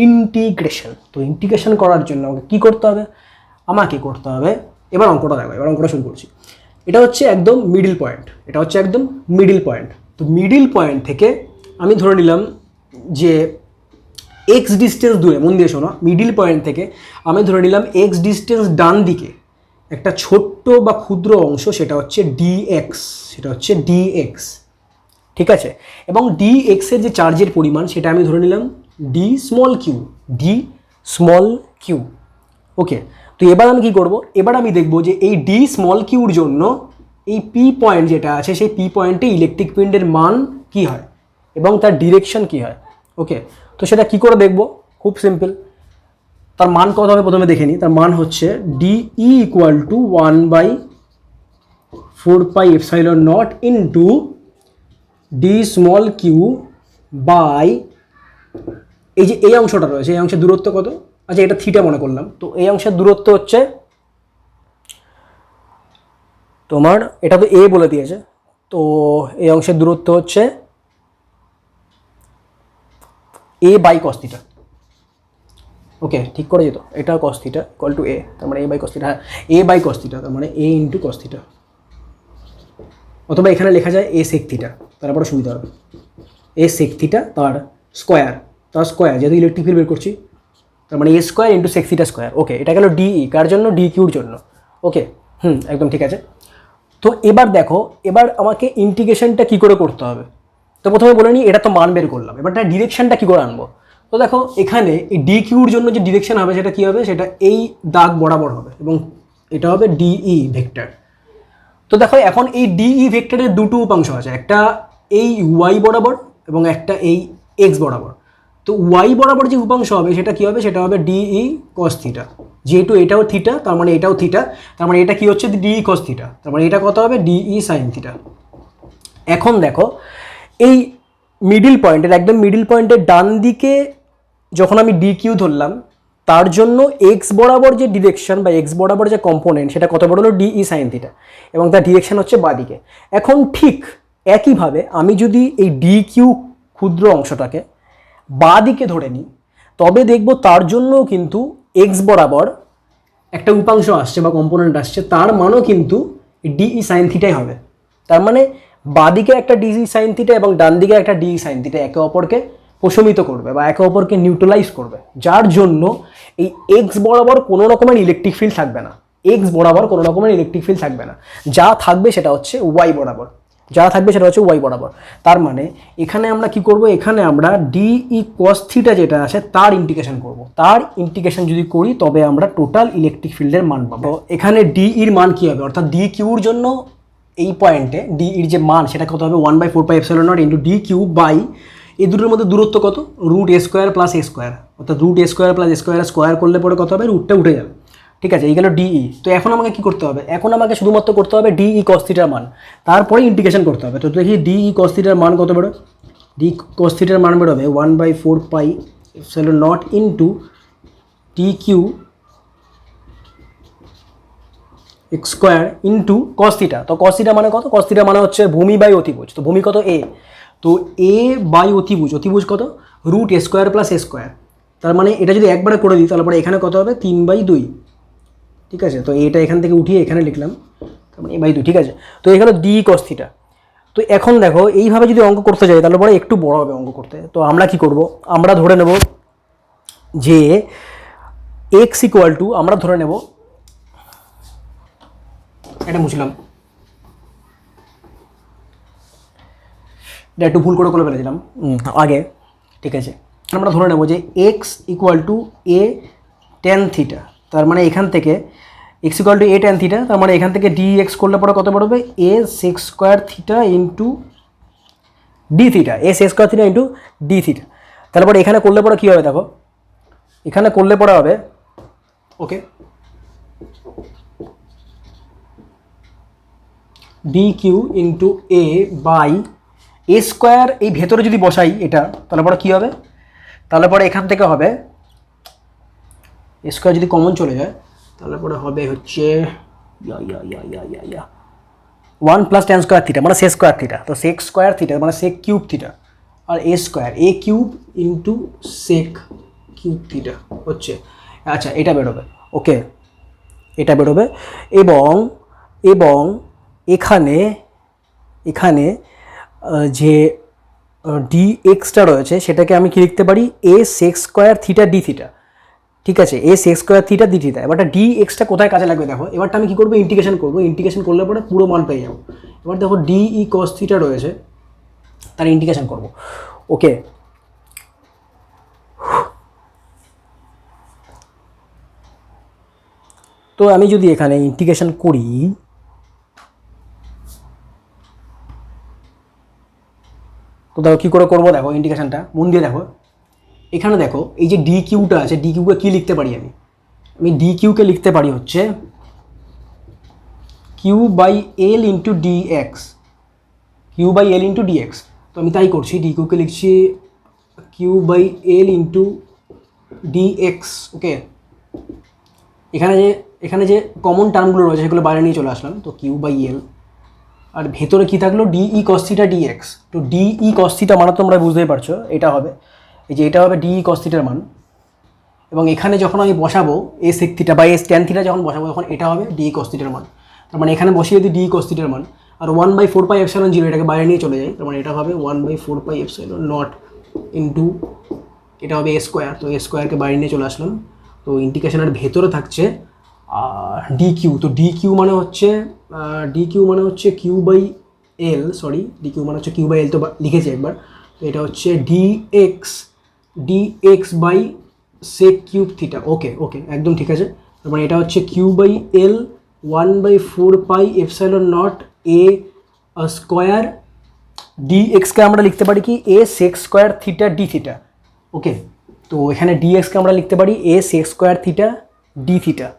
ইন্টিগ্রেশন। তো ইন্টিগ্রেশন করার জন্য আমাকে কী করতে হবে, আমাকে করতে হবে, এবার অঙ্কটা দেখো, এবার অঙ্কটা শুরু করছি। এটা হচ্ছে একদম মিডিল পয়েন্ট, এটা হচ্ছে একদম মিডিল পয়েন্ট। তো মিডিল পয়েন্ট থেকে আমি ধরে নিলাম যে এক্স ডিস্টেন্স দূরে, মন দিয়ে শোনো, মিডিল পয়েন্ট থেকে আমি ধরে নিলাম এক্স ডিস্টেন্স ডান দিকে একটা ছোট্ট বা ক্ষুদ্র অংশ, সেটা হচ্ছে ডিএক্স, সেটা হচ্ছে ডিএক্স, ঠিক আছে। এবং ডিএক্সের যে চার্জের পরিমাণ সেটা আমি ধরে নিলাম d small q, d small q. Okay, তো এবার আমি কী করব, এবার আমি দেখব যে এই ডি স্মল কিউর জন্য এই পি পয়েন্ট যেটা আছে সেই পি পয়েন্টে ইলেকট্রিক ফিল্ডের মান কী হয় এবং তার ডিরেকশন কী হয়। ওকে, তো সেটা কী করে দেখব, খুব সিম্পল। তার মান কত হবে প্রথমে দেখে নিই। তার মান হচ্ছে d E equal to 1/4πε0 into d small q by এই যে এই অংশটা রয়েছে, এই অংশের দূরত্ব কত, আচ্ছা এটা থিটা মনে করলাম। তো এই অংশের দূরত্ব হচ্ছে তোমার, এটা তো এ বলে দিয়েছে, তো এই অংশের দূরত্ব হচ্ছে এ বাই কস থিটা। ওকে, ঠিক করে যেত, এটা কস থিটা ইকুয়াল টু এ, তার মানে এ বাই কস থিটা, হ্যাঁ এ বাই কস থিটা, তার মানে এ ইন্টু কস থিটা, অথবা এখানে লেখা যায় এ সেক থিটা, তারপরে সুবিধা হবে এ সেক থিটা তার স্কোয়ার, যেহেতু ইলেকট্রিক ফিল্ড বের করছি, তার মানে a square into sec theta square. Okay, এটা গেল ডিই, কার জন্য, ডি কিউর জন্য। ওকে, একদম ঠিক আছে। তো এবার দেখো, এবার আমাকে ইন্টিগ্রেশনটা কী করে করতে হবে। তো প্রথমে বলে নিই, এটা তো মান বের করলাম, এবার তার ডিরেকশনটা কী করে আনবো। তো দেখো এখানে এই ডি কিউর জন্য যে ডিরেকশন হবে সেটা কী হবে, সেটা এই দাগ বরাবর হবে এবং এটা হবে ডিই ভেক্টর। তো দেখো এখন এই ডিই ভেক্টরের দুটো উপাংশ আছে, একটা এই ওয়াই বরাবর এবং একটা এই এক্স বরাবর। তো ওয়াই বরাবর যে উপাংশ হবে সেটা কী হবে, সেটা হবে ডিই কস থিটা, যেহেতু এটাও থিটা তার মানে এটাও থিটা, তার মানে এটা কী হচ্ছে ডিই কস থিটা, তার মানে এটা কত হবে ডিই সাইন থিটা। এখন দেখো এই মিডিল পয়েন্টের, একদম মিডিল পয়েন্টের ডান দিকে যখন আমি ডি কিউ ধরলাম, তার জন্য এক্স বরাবর যে ডিরেকশন বা এক্স বরাবর যে কম্পোনেন্ট সেটা কত বড় হলো ডিই সাইন থিটা, এবং তার ডিরেকশন হচ্ছে বাদিকে। এখন ঠিক একইভাবে আমি যদি এই ডি কিউ ক্ষুদ্র অংশটাকে বাদিকে ধরে নিই, তবে দেখব তার জন্য কিন্তু এক্স বরাবর একটা উপাংশ আসছে বা কম্পোনেন্ট আসছে, তার মানও কিন্তু ডিই সাইন থিটাই হবে। তার মানে বাদিকে একটা ডিই সাইন থিটা এবং ডান দিকে একটা ডিই সাইন থিটা একে অপরকে প্রশমিত করবে বা একে অপরকে নিউট্রালাইজ করবে, যার জন্য এই এক্স বরাবর কোনো রকমের ইলেকট্রিক ফিল্ড থাকবে না, এক্স বরাবর কোনো রকমের ইলেকট্রিক ফিল্ড থাকবে না, যা থাকবে সেটা হচ্ছে ওয়াই বরাবর, তার মানে এখানে আমরা কি করব, এখানে আমরা ডিই কস থিটা যেটা আছে তার ইন্টিগ্রেশন করব। তার ইন্টিগ্রেশন যদি করি তবে আমরা টোটাল ইলেকট্রিক ফিল্ডের মান পাবো। এখানে ডিইর মান কী হবে, অর্থাৎ ডি কিউর জন্য এই পয়েন্টে ডিইর যে মান সেটা কত হবে 1/4πε0 ইন্টু ডি কিউ বাই এই দুটোর মধ্যে দূরত্ব কত, রুট এ স্কোয়ার প্লাস এ স্কোয়ার, অর্থাৎ রুট এ স্কোয়ার প্লাস এ স্কোয়ার করলে পরে কত হবে, রুটটা উঠে যাবে, ঠিক আছে। এই গেল ডিই। তো এখন আমাকে কি করতে হবে, এখন আমাকে শুধুমাত্র করতে হবে ডিই কস থিটার মান, তারপরে ইন্টিগ্রেশন করতে হবে। তো দেখি ডিই কস থিটার মান কত বেরো, ডি কস থিটার মান বেরোবে 1/4πε0 into d q x square into cos theta. তো কস থিটা মানে কত, কস থিটা মানে হচ্ছে ভূমি বাই অতিভুজ। তো ভূমি কত এ, তো এ বাই অতিভুজ, অতিভুজ কত রুট এ স্কোয়ার প্লাস এ স্কোয়ার। তার মানে এটা যদি একবারে করে দিই তাহলে পরে এখানে কত হবে 3/2, ঠিক আছে। তো এটা এখান থেকে উঠিয়ে এখানে লিখলাম, তার মানে a/2, ঠিক আছে। তো এখানে ডি কস থিটা, তো এখন দেখো এইভাবে যদি অঙ্ক করতে যাই তাহলে পরে একটু বড় হবে অঙ্ক করতে। তো আমরা কি করব, আমরা ধরে নেব যে এক্স ইকুয়াল টু, আমরা ধরে নেব, এটা মুছলাম, এটা একটু ভুল করে ফেলেছিলাম আগে, ঠিক আছে। আমরা ধরে নেব যে x equal to A tan theta, তার মানে এখান থেকে x equal to A tan theta, তার মানে এখান থেকে ডি এক্স করলে পরে কত পড়বে, a sec square theta into d theta, a sec square theta into d theta. তারপরে এখানে করলে পরে কী হবে দেখো, এখানে করলে পরে হবে okay d q into a by a square, এই ভেতরে যদি বসাই এটা তাহলে পরে কী হবে, তাহলে পরে এখান থেকে হবে এ স্কোয়ার যদি কমন চলে যায় তাহলে পরে হবে হচ্ছে one plus tan square theta মানে সেক স্কোয়ার থিটা, তো সেক স্কোয়ার থিটা মানে সেক কিউব থিটা, আর a square a cube into sec cube theta হচ্ছে, আচ্ছা এটা বেরোবে ওকে, এটা বেরোবে। এবং এবং এখানে এখানে যে ডি এক্সটা রয়েছে সেটাকে আমি কি লিখতে পারি, a sec square theta d theta, ঠিক আছে, a sec square theta d theta. এবারটা ডি এক্সটা কোথায় কাজে লাগবে দেখো, এবারটা আমি কী করবো, ইন্টিগ্রেশন করবো, ইন্টিগ্রেশন করলে পরে পুরো মান পেয়ে যাবো। এবার দেখো ডি ই কস থিটা রয়েছে, তার ইন্টিগ্রেশন করবো ওকে। তো আমি যদি এখানে ইন্টিগ্রেশন করি, তো দেখো কী করে করবো, দেখো ইন্টিগ্রেশনটা মন দিয়ে দেখো, এখানে দেখো এই যে ডি কিউটা আছে, ডি কিউকে কী লিখতে পারি আমি, আমি ডি কিউকে লিখতে পারি হচ্ছে q by l into d x, q by l into d x. তো আমি তাই করছি, ডি কিউকে লিখছি q by l into d x okay. এখানে যে কমন টার্মগুলো রয়েছে সেগুলো বাইরে নিয়ে চলে আসলাম, তো কিউ বাই এল, আর ভেতরে কী থাকলো D E cos theta D x. তো ডি ই কস থিটা মানে তোমরা বুঝতেই পারছো এটা হবে, এই যে এটা হবে ডি ই কস থিটার মান, এবং এখানে যখন আমি বসাবো এ সেক থিটা বা এস ট্যান থিটা যখন বসাবো তখন এটা হবে ডি কস থিটার মান, তার মানে এখানে বসিয়ে দিই ডি কস থিটার মান, আর 1/4 পাই এপসাইলন জিরো এটাকে বাইরে নিয়ে চলে যায়, তার মানে এটা হবে 1/4 পাই এপসাইলন নট ইন্টু এটা হবে এ স্কোয়ার, তো এ স্কোয়ারকে বাইরে নিয়ে চলে আসলাম। তো ইন্টিগ্রেশনের ভেতরে থাকছে ডি কিউ, তো ডি কিউ মানে হচ্ছে q by l, sorry d q মানে হচ্ছে কিউ বাই এল, তো লিখেছি একবার, তো এটা হচ্ছে d x by sec cube theta okay okay একদম ঠিক আছে। তার মানে এটা হচ্ছে q by l 1/4 pi epsilon naught a square, d এক্সকে আমরা লিখতে পারি কি a sec square theta d theta okay. তো এখানে ডি এক্সকে আমরা লিখতে পারি a sec square theta d theta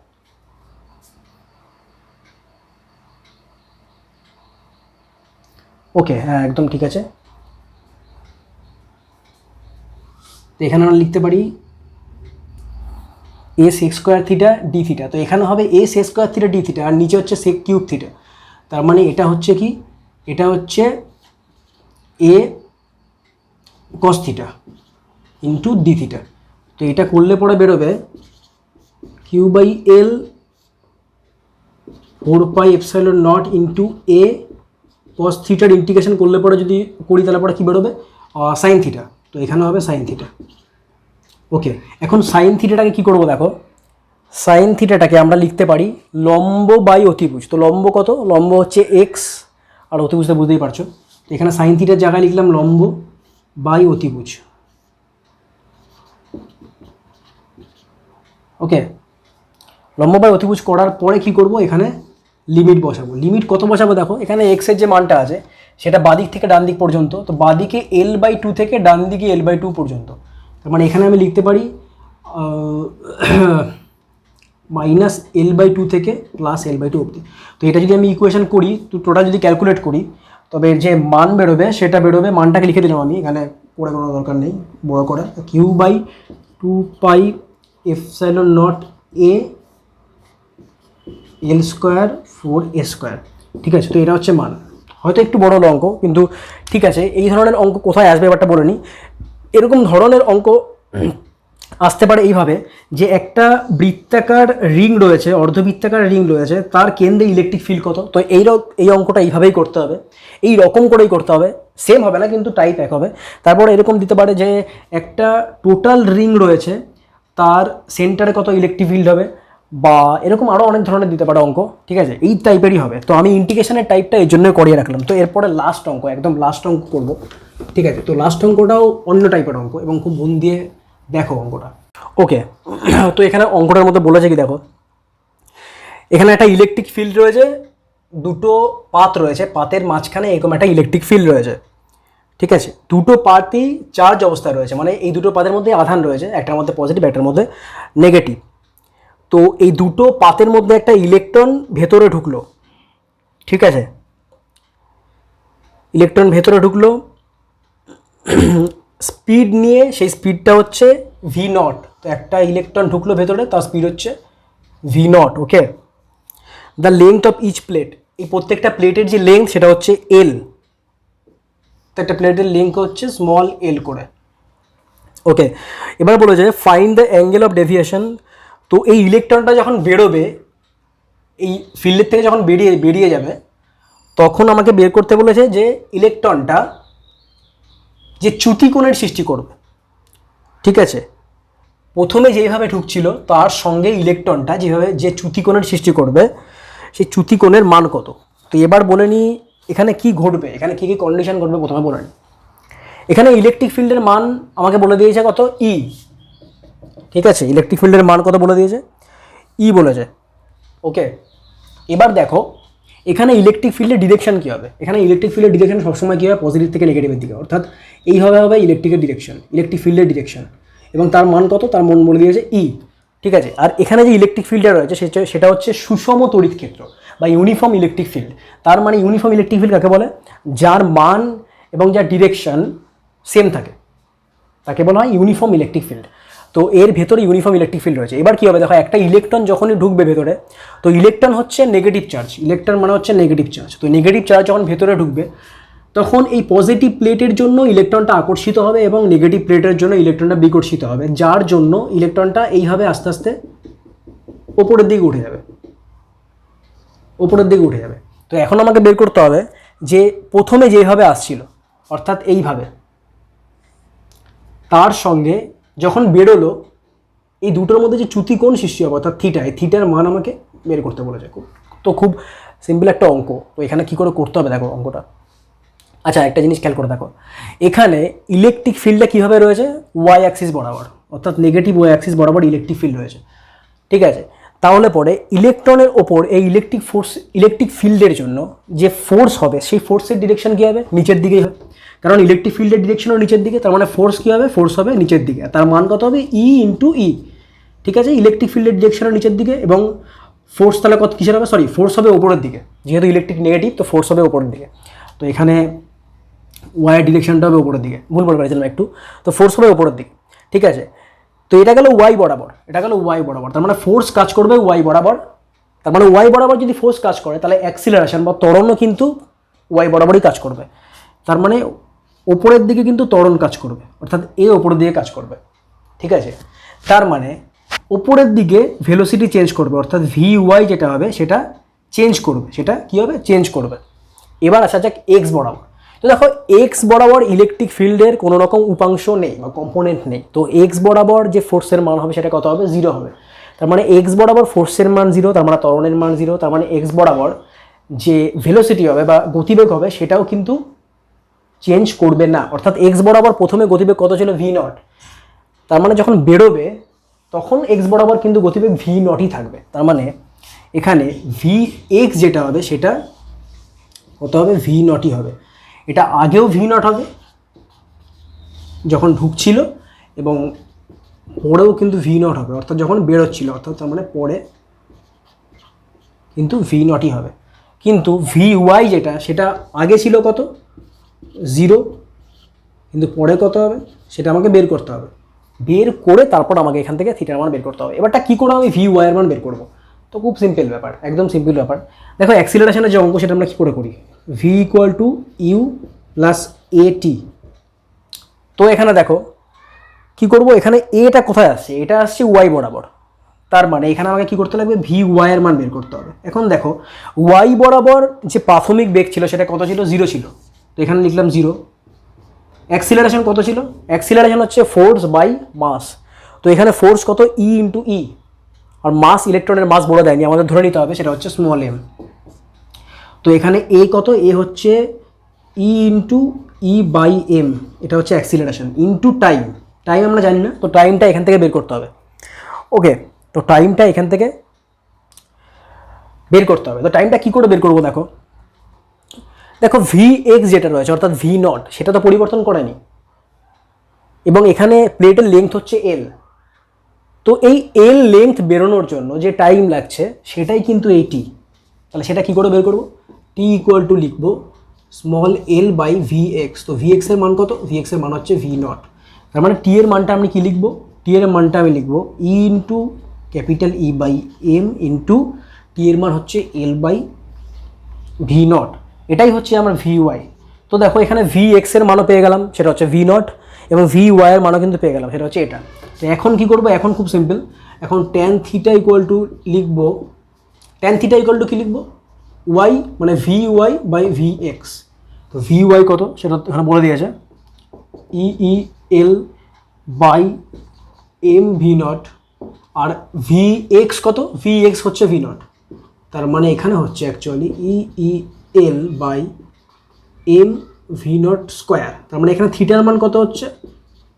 okay, হ্যাঁ একদম ঠিক আছে। তো এখানে আমরা লিখতে পারি a sec square theta d theta, তো এখানে হবে a sec square theta d theta, আর নিচে হচ্ছে সেক কিউব থিটা, তার মানে এটা হচ্ছে কি, এটা হচ্ছে a cos theta into d theta. তো এটা করলে পরে বেরোবে q by l 4 pi epsilon naught into a cos থিটার ইন্টিগ্রেশন করলে পরে যদি করি তাহলে পরে কী বেরোবে, সাইন থিটা, তো এখানে হবে সাইন থিটা ওকে। এখন সাইন থিটাটাকে কী করবো দেখো, সাইন থিটাটাকে আমরা লিখতে পারি লম্ব বাই অতিভুজ, তো লম্ব কত, লম্ব হচ্ছে এক্স আর অতিভুজটা বুঝতেই পারছো, তো এখানে সাইন থিটার জায়গায় লিখলাম লম্ব বাই অতিভুজ ওকে। লম্ব বাই অতিভুজ করার পরে কী করবো, এখানে লিমিট বসাবো, লিমিট কত বসাবো দেখো, এখানে এক্সের যে মানটা আছে সেটা বাদিক থেকে ডান দিক পর্যন্ত, তো বাদিকে L/2 থেকে ডান দিকে L/2 পর্যন্ত, তার মানে এখানে আমি লিখতে পারি মাইনাস L/2 থেকে প্লাস L/2 অবধি। তো এটা যদি আমি ইকুয়েশন করি, তো টোটাল যদি ক্যালকুলেট করি তবে যে মান বেরোবে সেটা বেরোবে, মানটাকে লিখে দিলাম আমি এখানে, পড়ে কোনো দরকার নেই বড় করে, q by 2 pi epsilon naught a l square 4 a square, ঠিক আছে। তো এটা হচ্ছে মান, হয়তো একটু বড় অঙ্ক কিন্তু ঠিক আছে। এই ধরনের অঙ্ক কোথায় আসবে এবারটা বলে নিই, এরকম ধরনের অঙ্ক আসতে পারে এইভাবে যে একটা বৃত্তাকার রিং রয়েছে, অর্ধবৃত্তাকার রিং রয়েছে, তার কেন্দ্রে ইলেকট্রিক ফিল্ড কত। তো এই অঙ্কটা এইভাবেই করতে হবে, এই রকম করেই করতে হবে, সেম হবে না কিন্তু টাইপ এক হবে। তারপর এরকম দিতে পারে যে একটা টোটাল রিং রয়েছে, তার সেন্টারে কত ইলেকট্রিক ফিল্ড হবে, বা এরকম আরও অনেক ধরনের দিতে পারে অঙ্ক, ঠিক আছে, এই টাইপেরই হবে। তো আমি ইন্টিগ্রেশনের টাইপটা এই জন্যই করিয়ে রাখলাম। তো এরপরে লাস্ট অঙ্ক, একদম লাস্ট অঙ্ক করবো, ঠিক আছে। তো লাস্ট অঙ্কটাও অন্য টাইপের অঙ্ক এবং খুব মন দিয়ে দেখো অঙ্কটা। ওকে, তো এখানে অঙ্কটার মধ্যে বলেছে কি দেখো, এখানে একটা ইলেকট্রিক ফিল্ড রয়েছে, দুটো পাত রয়েছে, পাতের মাঝখানে এরকম একটা ইলেকট্রিক ফিল্ড রয়েছে, ঠিক আছে। দুটো পাতই চার্জ অবস্থায় রয়েছে, মানে এই দুটো পাতের মধ্যে আধান রয়েছে, একটার মধ্যে পজিটিভ একটার মধ্যে নেগেটিভ। তো এই দুটো পাতের মধ্যে একটা ইলেকট্রন ভেতরে ঢুকলো, ঠিক আছে, ইলেকট্রন ভেতরে ঢুকলো স্পিড নিয়ে, সেই স্পিডটা হচ্ছে ভি নট। তো একটা ইলেকট্রন ঢুকলো ভেতরে, তার স্পিড হচ্ছে v naught. Okay, the length of each plate, এই প্রত্যেকটা প্লেটের যে লেংথ সেটা হচ্ছে এল, তো একটা প্লেটের লেংথ হচ্ছে স্মল এল করে। ওকে, এবার বলেছে find the angle of deviation. তো এই ইলেকট্রনটা যখন বেরোবে, এই ফিল্ডের থেকে যখন বেরিয়ে যাবে, তখন আমাকে বের করতে বলেছে যে ইলেকট্রনটা যে চ্যুতিকোণের সৃষ্টি করবে, ঠিক আছে, প্রথমে যেইভাবে ঢুকছিল তার সঙ্গে ইলেকট্রনটা যে চ্যুতিকোণের সৃষ্টি করবে, সেই চ্যুতিকোণের মান কত। তো এবার বলে নিই এখানে কি ঘটবে, এখানে কী কী কন্ডিশন ঘটবে প্রথমে বলে নিই। এখানে ইলেকট্রিক ফিল্ডের মান আমাকে বলে দিয়েছে কত, ই, ঠিক আছে, ইলেকট্রিক ফিল্ডের মান কত বলে দিয়েছে, ই বলেছে। ওকে, এবার দেখো এখানে ইলেকট্রিক ফিল্ডের ডিরেকশন কী হবে। এখানে ইলেকট্রিক ফিল্ডের ডিরেকশন সবসময় কী হবে, পজিটিভ থেকে নেগেটিভের দিকে, অর্থাৎ এইভাবে হবে ইলেকট্রিকের ডিরেকশন, ইলেকট্রিক ফিল্ডের ডিরেকশন, এবং তার মান কত, তার মান বলে দিয়েছে ই, ঠিক আছে। আর এখানে যে ইলেকট্রিক ফিল্ডটা রয়েছে সেটা হচ্ছে সুষম তড়িৎ ক্ষেত্র বা ইউনিফর্ম ইলেকট্রিক ফিল্ড। তার মানে ইউনিফর্ম ইলেকট্রিক ফিল্ড কাকে বলে, যার মান এবং যার ডিরেকশন সেম থাকে, তাকে বলা হয় ইউনিফর্ম ইলেকট্রিক ফিল্ড। তো এর ভেতরে ইউনিফর্ম ইলেকট্রিক ফিল্ড রয়েছে। এবার কী হবে দেখো, একটা ইলেকট্রন যখনই ঢুকবে ভেতরে, তো ইলেকট্রন হচ্ছে নেগেটিভ চার্জ, ইলেকট্রন মানে হচ্ছে নেগেটিভ চার্জ। তো নেগেটিভ চার্জ যখন ভেতরে ঢুকবে, তখন এই পজিটিভ প্লেটের জন্য ইলেকট্রনটা আকর্ষিত হবে এবং নেগেটিভ প্লেটের জন্য ইলেকট্রনটা বিকর্ষিত হবে, যার জন্য ইলেকট্রনটা এইভাবে আস্তে আস্তে ওপরের দিকে উঠে যাবে, ওপরের দিকে উঠে যাবে। তো এখন আমাকে বের করতে হবে যে প্রথমে যেভাবে আসছিল, অর্থাৎ এইভাবে, তার সঙ্গে যখন বেরোলো এই দুটোর মধ্যে যে চ্যুতিকোণ সৃষ্টি হবে, অর্থাৎ থিটা, এই থিটার মান আমাকে বের করতে বলেছে। তো খুব সিম্পল একটা অঙ্ক। তো এখানে কী করে করতে হবে দেখো অঙ্কটা। আচ্ছা, একটা জিনিস খেয়াল করে দেখো, এখানে ইলেকট্রিক ফিল্ডটা কীভাবে রয়েছে, ওয়াই অ্যাক্সিস বরাবর, অর্থাৎ নেগেটিভ ওয়াই অ্যাক্সিস বরাবর ইলেকট্রিক ফিল্ড রয়েছে, ঠিক আছে। তাহলে পরে ইলেকট্রনের ওপর এই ইলেকট্রিক ফিল্ডের জন্য যে ফোর্স হবে, সেই ফোর্সের ডিরেকশন কী হবে, নিচের দিকেই হবে, কারণ ইলেকট্রিক ফিল্ডের ডিরেকশনও নিচের দিকে, তার মানে ফোর্স কী হবে, ফোর্স হবে নিচের দিকে, তার মান কত হবে, ই ইন্টু ই, ঠিক আছে। ইলেকট্রিক ফিল্ডের ডিরেকশনও নিচের দিকে এবং ফোর্স তাহলে কত কিসের হবে, ফোর্স হবে ওপরের দিকে, যেহেতু ইলেকট্রিক নেগেটিভ তো ফোর্স হবে ওপরের দিকে। তো এখানে ওয়াইয়ের ডিরেকশনটা হবে ওপরের দিকে, ভুল বলে পারছিলাম একটু, তো ফোর্স হবে ওপরের দিকে, ঠিক আছে। তো এটা গেল ওয়াই বরাবর, এটা গেল ওয়াই বরাবর, তার মানে ফোর্স কাজ করবে ওয়াই বরাবর। তার মানে ওয়াই বরাবর যদি ফোর্স কাজ করে, তাহলে অ্যাক্সিলারেশন বা ত্বরণও কিন্তু ওয়াই বরাবরই কাজ করবে। তার মানে ওপরের দিকে কিন্তু ত্বরণ কাজ করবে, অর্থাৎ এ ওপরের দিকে কাজ করবে, ঠিক আছে। তার মানে ওপরের দিকে ভেলোসিটি চেঞ্জ করবে, অর্থাৎ ভি ওয়াই যেটা হবে সেটা চেঞ্জ করবে, সেটা কী হবে, চেঞ্জ করবে। এবার আসা যাক এক্স বরাবর। তো দেখো এক্স বরাবর ইলেকট্রিক ফিল্ডের কোনো রকম উপাংশ নেই বা কম্পোনেন্ট নেই, তো এক্স বরাবর যে ফোর্সের মান হবে সেটা কত হবে, 0 হবে। তার মানে এক্স বরাবর ফোর্সের মান 0, তার মানে ত্বরণের মান 0, তার মানে এক্স বরাবর যে ভেলোসিটি হবে বা গতিবেগ হবে সেটাও কিন্তু চেঞ্জ করবে না, অর্থাৎ এক্স বরাবর প্রথমে গতিবেগ কত ছিল, ভি নট, তার মানে যখন বেরোবে তখন এক্স বরাবর কিন্তু গতিবেগ ভি নটই থাকবে। তার মানে এখানে ভি এক্স যেটা হবে সেটা কত হবে, ভি নটই হবে। এটা আগেও ভি নট হবে যখন ঢুকছিল, এবং পরেও কিন্তু ভি নট হবে, অর্থাৎ যখন বেরোচ্ছিল, অর্থাৎ তার মানে পরে কিন্তু ভি নটই হবে। কিন্তু ভি ওয়াই যেটা, সেটা আগে ছিল কত, 0, কিন্তু পরে কত হবে সেটা আমাকে বের করতে হবে, বের করে তারপর আমাকে এখান থেকে থিটার মান বের করতে হবে। এবারটা কী করে আমি ভি ওয়াইয়ের মান বের করবো, তো খুব সিম্পল ব্যাপার, একদম সিম্পল ব্যাপার। দেখো অ্যাক্সিলারেশনের যে অঙ্ক সেটা আমরা কী করে করি, v equal to u plus a t. তো এখানে দেখো কি করব, এখানে এটা কোথায় আসছে, এটা আসছে ওয়াই বরাবর, তার মানে এখানে আমাকে কি করতে লাগবে, ভি ওয়াই এর মান বের করতে হবে। এখন দেখো ওয়াই বরাবর যে প্রাথমিক বেগ ছিল সেটা কত ছিল, 0 ছিল, তো এখানে লিখলাম 0। অ্যাক্সিলারেশন কত ছিল, অ্যাক্সিলারেশন হচ্ছে ফোর্স বাই মাস, তো এখানে ফোর্স কত, ই ইন্টু ই, আর মাস ইলেকট্রনের মাস বলে দেয়নি, আমাদের ধরে নিতে হবে সেটা হচ্ছে স্মল এম। তো এখানে এ কত, এ হচ্ছে ই ইন্টু ই বাই এম, এটা হচ্ছে অ্যাক্সিলারেশন ইন্টু টাইম, টাইম আমরা জানি না, তো টাইমটা এখান থেকে বের করতে হবে। ওকে, তো টাইমটা এখান থেকে বের করতে হবে। তো টাইমটা কী করে বের করবো, দেখো দেখো ভি এক্স যেটা রয়েছে অর্থাৎ ভি নট, সেটা তো পরিবর্তন করেনি, এবং এখানে প্লেটের লেন্থ হচ্ছে এল, তো এই এল লেন্থ বেরোনোর জন্য যে টাইম লাগছে সেটাই কিন্তু এই টি। তাহলে সেটা কী করে বের করবো, টি ইকুয়াল টু লিখবো small l by v x. তো ভি এক্সের মান কত, ভি এক্সের মান হচ্ছে ভি নট, তার মানে টি এর মানটা আমি কী লিখবো, টি এর মানটা আমি লিখবো e into capital E by m into t এর মান হচ্ছে এল বাই ভি নট, এটাই হচ্ছে আমার ভি ওয়াই। তো দেখো এখানে ভি এক্সের মানও পেয়ে গেলাম, সেটা হচ্ছে ভি নট, এবং ভি ওয়াইয়ের মানও কিন্তু পেয়ে গেলাম, সেটা হচ্ছে এটা। তো এখন কী করবো, এখন খুব সিম্পল, এখন ট্যান থিটা ইকুয়াল টু লিখবো, ট্যান থিটা ইকুয়াল টু কী লিখবো, ওয়াই মানে v y by v x. তো ভি ওয়াই কত সেটা এখানে বলে দিয়েছে, e E l by m v naught, আর ভি এক্স কত, ভি এক্স হচ্ছে ভি নট, তার মানে এখানে হচ্ছে actually e E l by m v naught square, তার মানে এখানে থিটার মান কত হচ্ছে,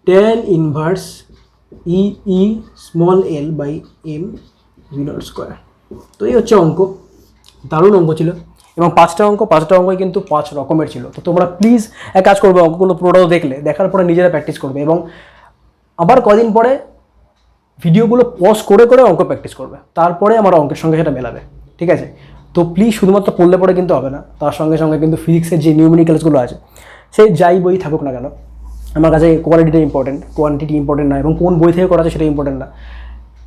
tan inverse e E small l by m v naught square. তো এই হচ্ছে অঙ্ক, দারুণ অঙ্ক ছিল, এবং পাঁচটা অঙ্কই কিন্তু 5 রকমের ছিল। তো তোমরা প্লিজ এক কাজ করবে, অঙ্কগুলো পুরোটাও দেখলে, দেখার পরে নিজেরা প্র্যাকটিস করবে, এবং আবার কদিন পরে ভিডিওগুলো পজ করে করে অঙ্ক প্র্যাকটিস করবে, তারপরে আমার অঙ্কের সঙ্গে সেটা মেলাবে, ঠিক আছে? তো প্লিজ শুধুমাত্র পড়লে পরে কিন্তু হবে না, তার সঙ্গে সঙ্গে কিন্তু ফিজিক্সের যে নিউমেরিক্যালসগুলো আছে সেই যাই বই থাকুক না কেন, আমার কাছে কোয়ালিটিটা ইম্পর্টেন্ট, কোয়ান্টিটি ইম্পর্টেন্ট না, এবং কোন বই থেকে করা আছে সেটা ইম্পর্টেন্ট না,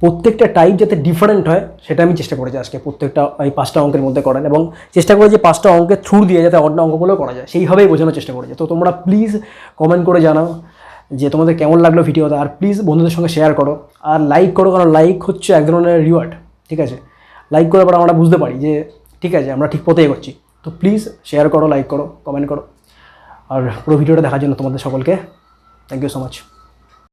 প্রত্যেকটা টাইপ যাতে ডিফারেন্ট হয় সেটা আমি চেষ্টা করেছি আজকে প্রত্যেকটা এই 5টা অঙ্কের মধ্যে করান, এবং চেষ্টা করে যে 5টা অঙ্কের থ্রু দিয়ে যাতে অন্য অঙ্কগুলো করা যায় সেইভাবেই বোঝানোর চেষ্টা করেছি। তো তোমরা প্লিজ কমেন্ট করে জানাও যে তোমাদের কেমন লাগলো ভিডিওটা, আর প্লিজ বন্ধুদের সঙ্গে শেয়ার করো, আর লাইক করো, কারণ লাইক হচ্ছে এক ধরনের রিওয়ার্ড, ঠিক আছে? লাইক করার পর আমরা বুঝতে পারি যে ঠিক আছে আমরা ঠিক পথে এগোচ্ছি। তো প্লিজ শেয়ার করো, লাইক করো, কমেন্ট করো, আর পুরো ভিডিওটা দেখার জন্য তোমাদের সকলকে থ্যাংক ইউ সো মাচ।